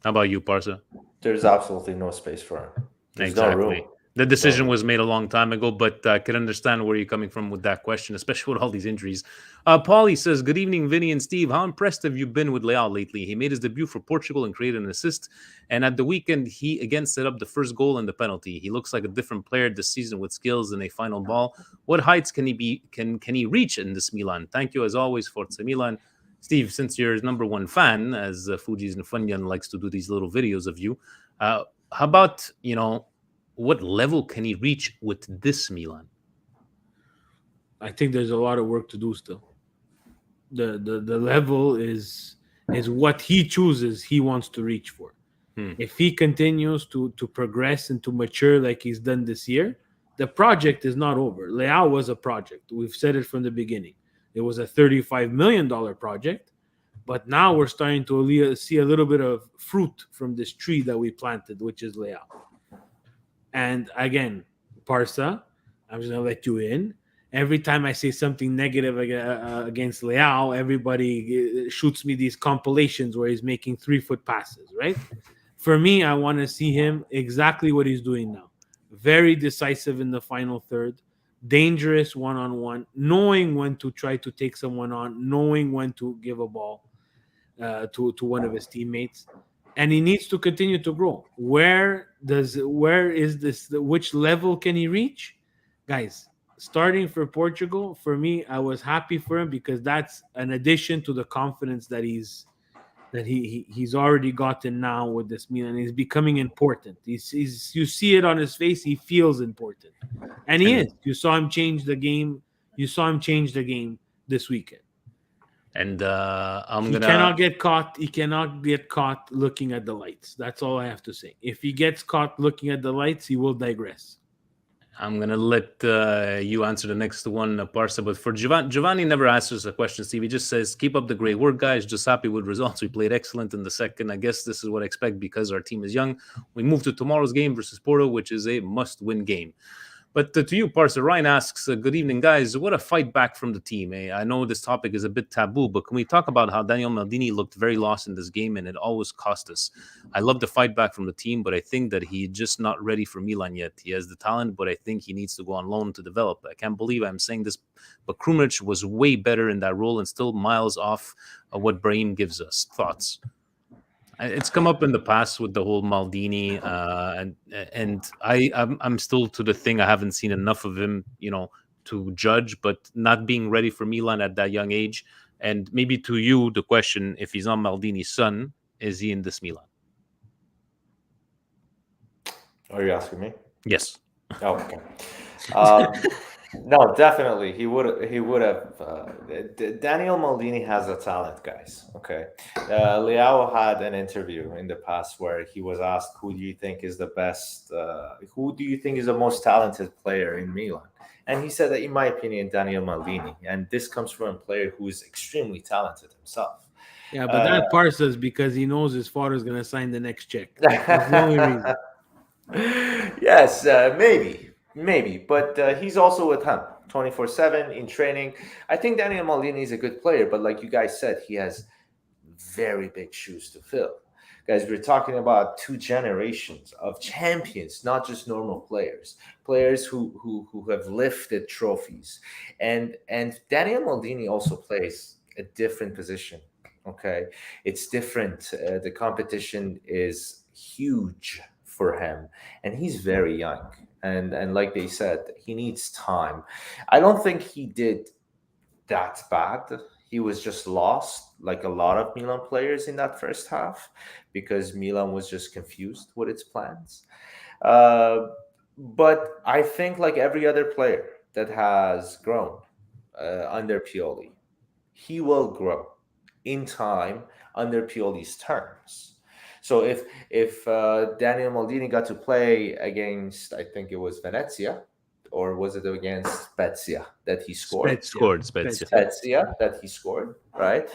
How about you, Parsa? There's absolutely no space for him. There's no room. The decision was made a long time ago, but I can understand where you're coming from with that question, especially with all these injuries. Paulie says, good evening, Vinny and Steve. How impressed have you been with Leao lately? He made his debut for Portugal and created an assist. And at the weekend, he again set up the first goal and the penalty. He looks like a different player this season with skills and a final ball. What heights can he reach in this Milan? Thank you, as always, Forza Milan. Steve, since you're his number one fan, as Fuji's and Funyan likes to do these little videos of you, how about, what level can he reach with this Milan? I think there's a lot of work to do still. The level is what he chooses he wants to reach for. If he continues to progress and to mature like he's done this year, the project is not over. Leao was a project. We've said it from the beginning. It was a $35 million project, but now we're starting to see a little bit of fruit from this tree that we planted, which is Leao. And again, Parsa, I'm just going to let you in. Every time I say something negative against Leao, everybody shoots me these compilations where he's making 3-foot passes, right? For me, I want to see him exactly what he's doing now. Very decisive in the final third, dangerous one-on-one, knowing when to try to take someone on, knowing when to give a ball to one of his teammates. And he needs to continue to grow. Where is this? Which level can he reach? Guys, starting for Portugal, for me, I was happy for him because that's an addition to the confidence that he's already gotten now with this Milan. He's becoming important. You see it on his face. He feels important. And he is. You saw him change the game. You saw him change the game this weekend. And he cannot get caught. He cannot get caught looking at the lights. That's all I have to say. If he gets caught looking at the lights, he will digress. I'm gonna let you answer the next one, Parsa. But for Giovanni never answers a question, Steve. He just says, "Keep up the great work, guys. Just happy with results. We played excellent in the second. I guess this is what I expect because our team is young. We move to tomorrow's game versus Porto, which is a must-win game." But to you, Parsa, Ryan asks, good evening, guys. What a fight back from the team. I know this topic is a bit taboo, but can we talk about how Daniel Maldini looked very lost in this game and it always cost us? I love the fight back from the team, but I think that he's just not ready for Milan yet. He has the talent, but I think he needs to go on loan to develop. I can't believe I'm saying this, but Krunic was way better in that role and still miles off what Brahim gives us. Thoughts? It's come up in the past with the whole Maldini, and I'm still to the thing. I haven't seen enough of him, to judge, but not being ready for Milan at that young age. And maybe to you, the question: if he's not Maldini's son, is he in this Milan? Are you asking me? Yes. Oh, okay. No, definitely he would have. Daniel Maldini has a talent, guys. Okay, Leao had an interview in the past where he was asked, "Who do you think is the best? Who do you think is the most talented player in Milan?" And he said that, in my opinion, Daniel Maldini. And this comes from a player who is extremely talented himself. Yeah, but that part is because he knows his father's going to sign the next check. That's the only reason. Yes, maybe, but he's also with him 24/7 in training. I think Daniel Maldini is a good player, but like you guys said, he has very big shoes to fill. Guys, we're talking about 2 generations of champions, not just normal players who have lifted trophies. And Daniel Maldini also plays a different position. Okay, it's different. The competition is huge for him, and he's very young. And like they said, he needs time. I don't think he did that bad. He was just lost, like a lot of Milan players in that first half, because Milan was just confused with its plans. But I think, like every other player that has grown under Pioli, he will grow in time under Pioli's terms. So if Daniel Maldini got to play against, I think it was Venezia, or was it against Spezia that he scored? Spezia that he scored, right?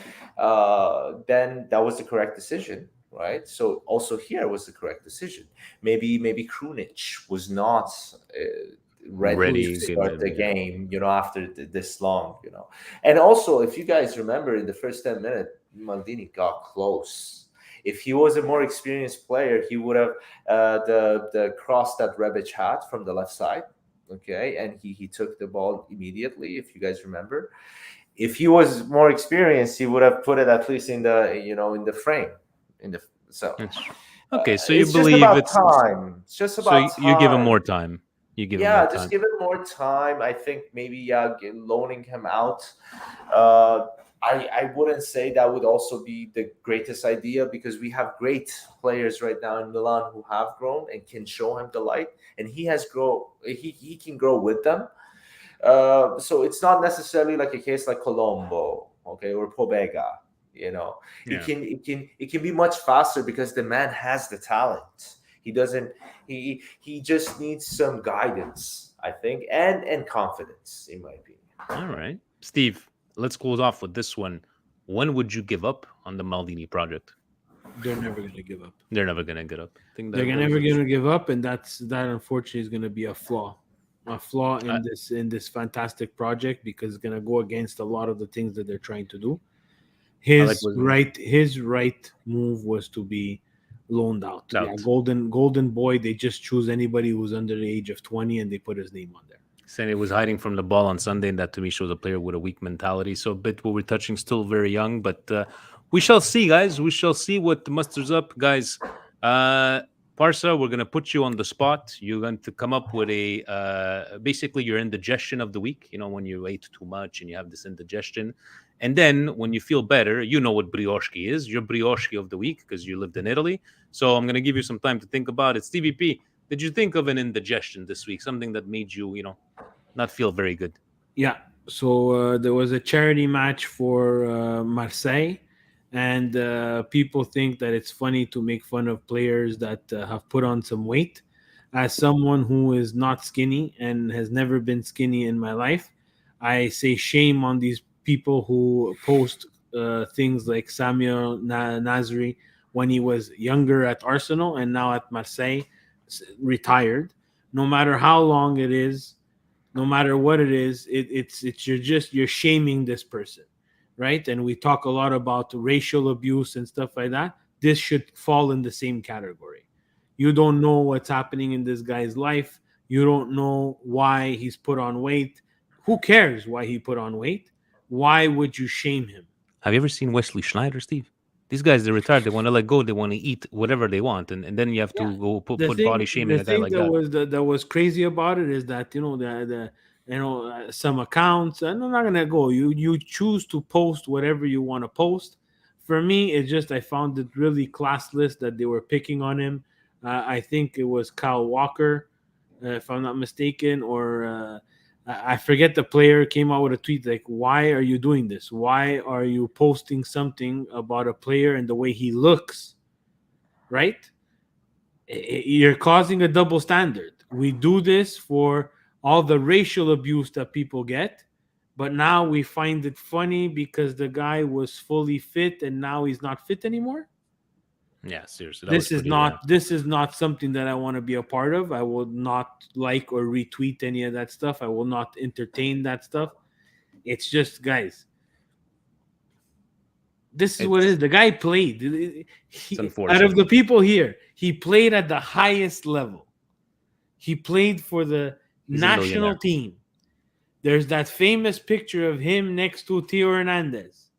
Then that was the correct decision, right? So also here was the correct decision. Maybe Krunic was not ready to start the game, after this long, And also, if you guys remember, in the first 10 minutes, Maldini got close. If he was a more experienced player, he would have the cross that Rebic had from the left side. Okay, and he took the ball immediately, if you guys remember. If he was more experienced, he would have put it at least in the in the frame. So Okay, so you it's just believe about it's time. It's just so about you give him time. more time. You give him Yeah, more just time. give him more time. I think maybe loaning him out. I wouldn't say that would also be the greatest idea, because we have great players right now in Milan who have grown and can show him the light, and he has grow. He can grow with them. So it's not necessarily like a case like Colombo, okay, or Pobega. Yeah. It can be much faster because the man has the talent. He doesn't. He just needs some guidance, I think, and confidence, in my opinion. All right, Steve. Let's close off with this one. When would you give up on the Maldini project? They're never going to give up. They're never gonna get up. I think They're never going to give up, and that unfortunately is going to be a flaw in this fantastic project, because it's going to go against a lot of the things that they're trying to do. His right move was to be loaned out. Yeah, golden boy. They just choose anybody who's under the age of 20 and they put his name on there. Saying it was hiding from the ball on Sunday, and that to me shows a player with a weak mentality. So a bit what we're touching, still very young, but we shall see, guys. We shall see what musters up, guys. Parsa, we're going to put you on the spot. You're going to come up with basically your indigestion of the week, when you ate too much and you have this indigestion. And then when you feel better, you know what brioche is. Your brioche of the week, because you lived in Italy. So I'm going to give you some time to think about it. Stevie P, did you think of an indigestion this week? Something that made you, not feel very good? Yeah. So there was a charity match for Marseille. And people think that it's funny to make fun of players that have put on some weight. As someone who is not skinny and has never been skinny in my life, I say shame on these people who post things like Samuel Nasri when he was younger at Arsenal and now at Marseille, retired. No matter how long it is, no matter what it is, you're shaming this person. Right? And we talk a lot about racial abuse and stuff like that. This should fall in the same category. You don't know what's happening in this guy's life. You don't know why he's put on weight. Who cares why he put on weight? Why would you shame him? Have you ever seen Wesley Schneider, Steve? These guys, they're retired. They want to let go. They want to eat whatever they want. And then you have to go put body shaming a guy like that. That was crazy about it is that, some accounts, and I'm not going to go. You choose to post whatever you want to post. For me, I found it really classless that they were picking on him. I think it was Kyle Walker, if I'm not mistaken, or I forget the player came out with a tweet like, why are you doing this? Why are you posting something about a player and the way he looks? Right? You're causing a double standard. We do this for all the racial abuse that people get, but now we find it funny because the guy was fully fit and now he's not fit anymore. Yeah, seriously. This is not something that I want to be a part of. I will not like or retweet any of that stuff. I will not entertain that stuff. It's just, guys, this is what it is. The guy played. Out of the people here, he played at the highest level. He played for the national team. There's that famous picture of him next to Theo Hernandez.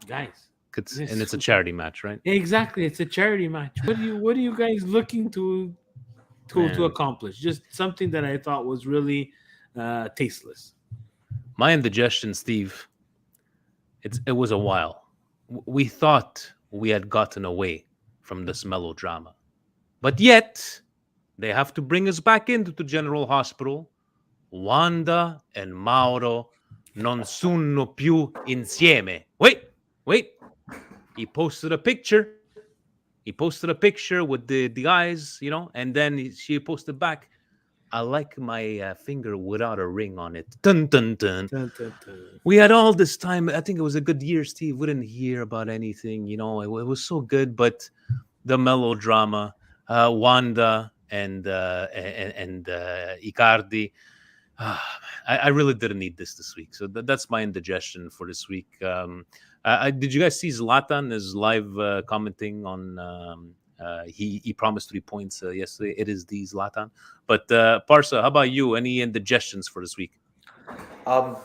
Guys. And it's a charity match, right? Exactly. It's a charity match. What are you guys looking to accomplish? Just something that I thought was really tasteless. My indigestion, Steve, it was a while. We thought we had gotten away from this melodrama. But yet, they have to bring us back into the General Hospital. Wanda and Mauro non sono più insieme. Wait. He posted a picture. With the eyes, and then she posted back, I like my finger without a ring on it. Dun, dun, dun. Dun, dun, dun. We had all this time. I think it was a good year, Steve. We didn't hear about anything. It was so good. But the melodrama, Wanda and Icardi, I really didn't need this week. So that's my indigestion for this week. Did you guys see Zlatan is live commenting on? He promised 3 points yesterday. It is the Zlatan. But Parsa, how about you? Any indigestions for this week?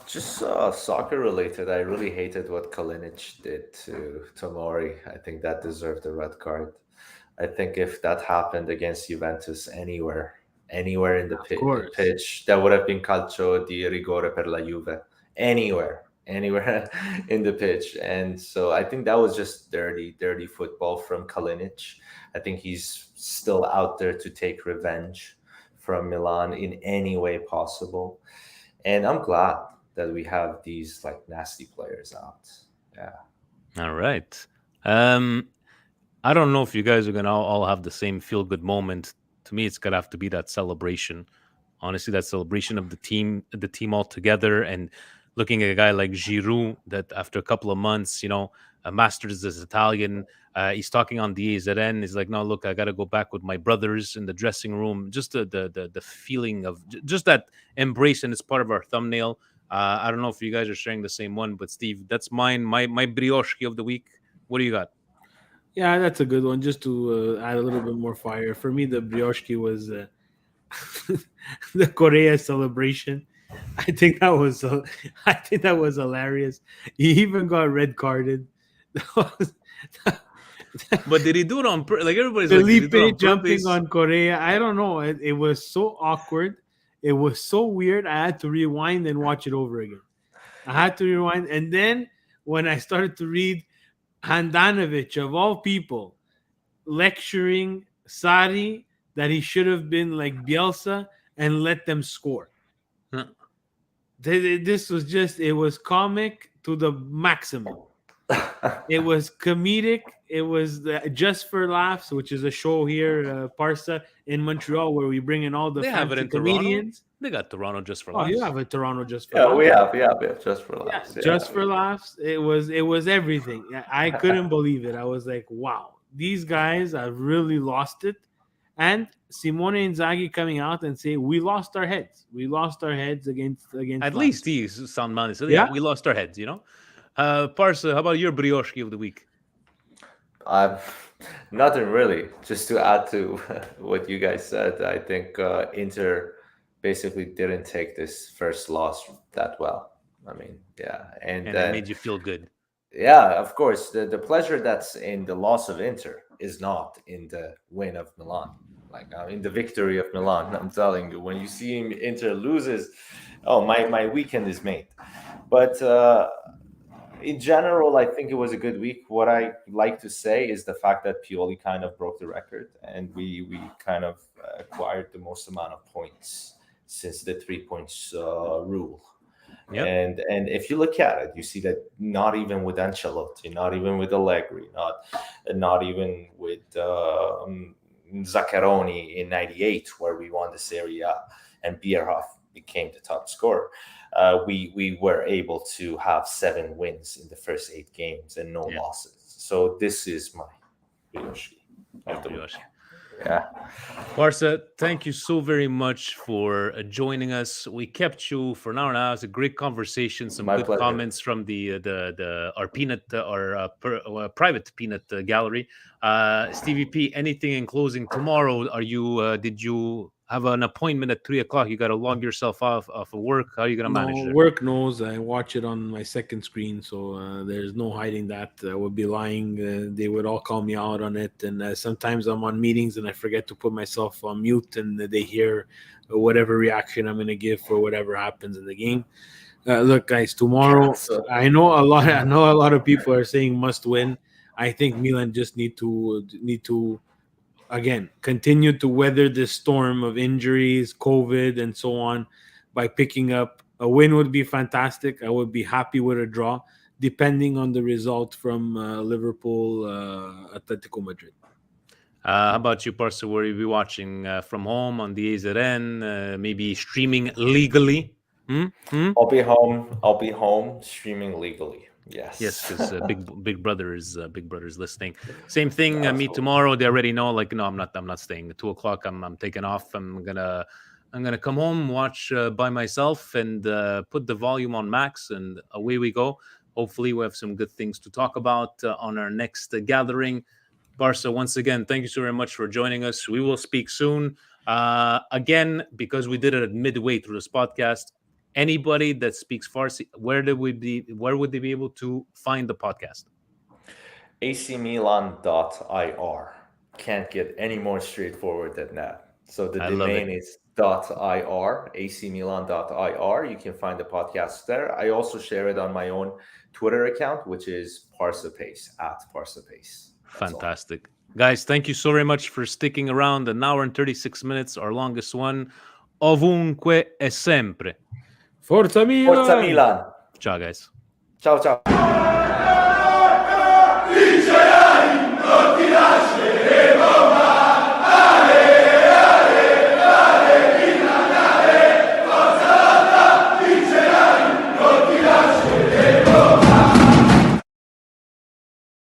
Just soccer related. I really hated what Kalinic did to Tomori. I think that deserved a red card. I think if that happened against Juventus anywhere in the course. pitch, that would have been calcio di rigore per la Juve. Anywhere in the pitch. And so I think that was just dirty football from Kalinic. I think he's still out there to take revenge from Milan in any way possible. And I'm glad that we have these like nasty players out. Yeah. All right. I don't know if you guys are gonna all have the same feel good moment. To me, it's gonna have to be that celebration. Honestly, that celebration of the team all together, and looking at a guy like Giroud that after a couple of months, masters his Italian. He's talking on the AZN. He's like, no, look, I got to go back with my brothers in the dressing room. Just the feeling of just that embrace, and it's part of our thumbnail. I don't know if you guys are sharing the same one, but Steve, that's mine. My brioche of the week. What do you got? Yeah, that's a good one. Just to add a little bit more fire for me, the brioche was the Korea celebration. I think that was hilarious. He even got red carded. But did he do it on like everybody's Felipe like, jumping on Korea? I don't know. It was so awkward. It was so weird. I had to rewind and watch it over again. I had to rewind, and then when I started to read, Handanovic of all people lecturing Sarri that he should have been like Bielsa and let them score. Huh. This was it was comic to the maximum. It was comedic. It was Just for Laughs, which is a show here, Parsa, in Montreal, where we bring in all the They have it in comedians. Toronto. They got Toronto Just for Oh, Laughs. you have a Toronto Just for Yeah, Laughs. we have Just for Laughs. Yeah, Just for Laughs. It was everything. I couldn't believe it. I was like, wow, these guys have really lost it. And Simone Inzaghi coming out and say, we lost our heads. We lost our heads against At Lazio. least he's sound man. So yeah, we lost our heads, Parsa, how about your brioche of the week? Nothing really. Just to add to what you guys said, I think Inter basically didn't take this first loss that well. I mean, yeah, and it made you feel good. Yeah, of course. The pleasure that's in the loss of Inter is not in the win of Milan. Like in the victory of Milan, I'm telling you, when you see Inter loses, oh my weekend is made. But in general, I think it was a good week. What I like to say is the fact that Pioli kind of broke the record, and we kind of acquired the most amount of points since the 3 points rule. Yep. And if you look at it, you see that not even with Ancelotti, not even with Allegri, not even with Zaccheroni in '98, where we won the Serie A, and Bierhoff became the top scorer. We were able to have 7 wins in the first 8 games and no losses. So this is my brioche. Yeah. Parsa, thank you so very much for joining us. We kept you for an hour and a half. It's a great conversation. Some good pleasure. Comments from our peanut, private peanut gallery. Stevie P, anything in closing tomorrow? Did you have an appointment at 3:00? You got to log yourself off of work. How are you going to manage it? Work knows. I watch it on my second screen, so there's no hiding that. I would be lying. They would all call me out on it, and sometimes I'm on meetings and I forget to put myself on mute, and they hear whatever reaction I'm going to give for whatever happens in the game. Look, guys, tomorrow I know a lot of people are saying must win. I think Milan just need to. Again, continue to weather this storm of injuries, COVID, and so on by picking up a win would be fantastic. I would be happy with a draw, depending on the result from Liverpool, Atletico Madrid. How about you, Parsa? Will you be watching from home on the AZN, maybe streaming legally? I'll be home streaming legally. Yes, because big brother is listening. Same thing. Me tomorrow. They already know. Like, no, I'm not staying. At 2:00, I'm taking off. I'm gonna come home, watch by myself, and put the volume on max, and away we go. Hopefully, we have some good things to talk about on our next gathering. Barca, once again, thank you so very much for joining us. We will speak soon. Again, because we did it at midway through this podcast, anybody that speaks Farsi, where would they be able to find the podcast? acmilan.ir. Can't get any more straightforward than that. So the domain is .ir, acmilan.ir. You can find the podcast there. I also share it on my own Twitter account, which is Parsapace, @Parsapace. Fantastic. Guys, thank you so very much for sticking around. An hour and 36 minutes, our longest one. Ovunque e sempre. Forza Milan! Forza Milan! Ciao, guys. Ciao, ciao.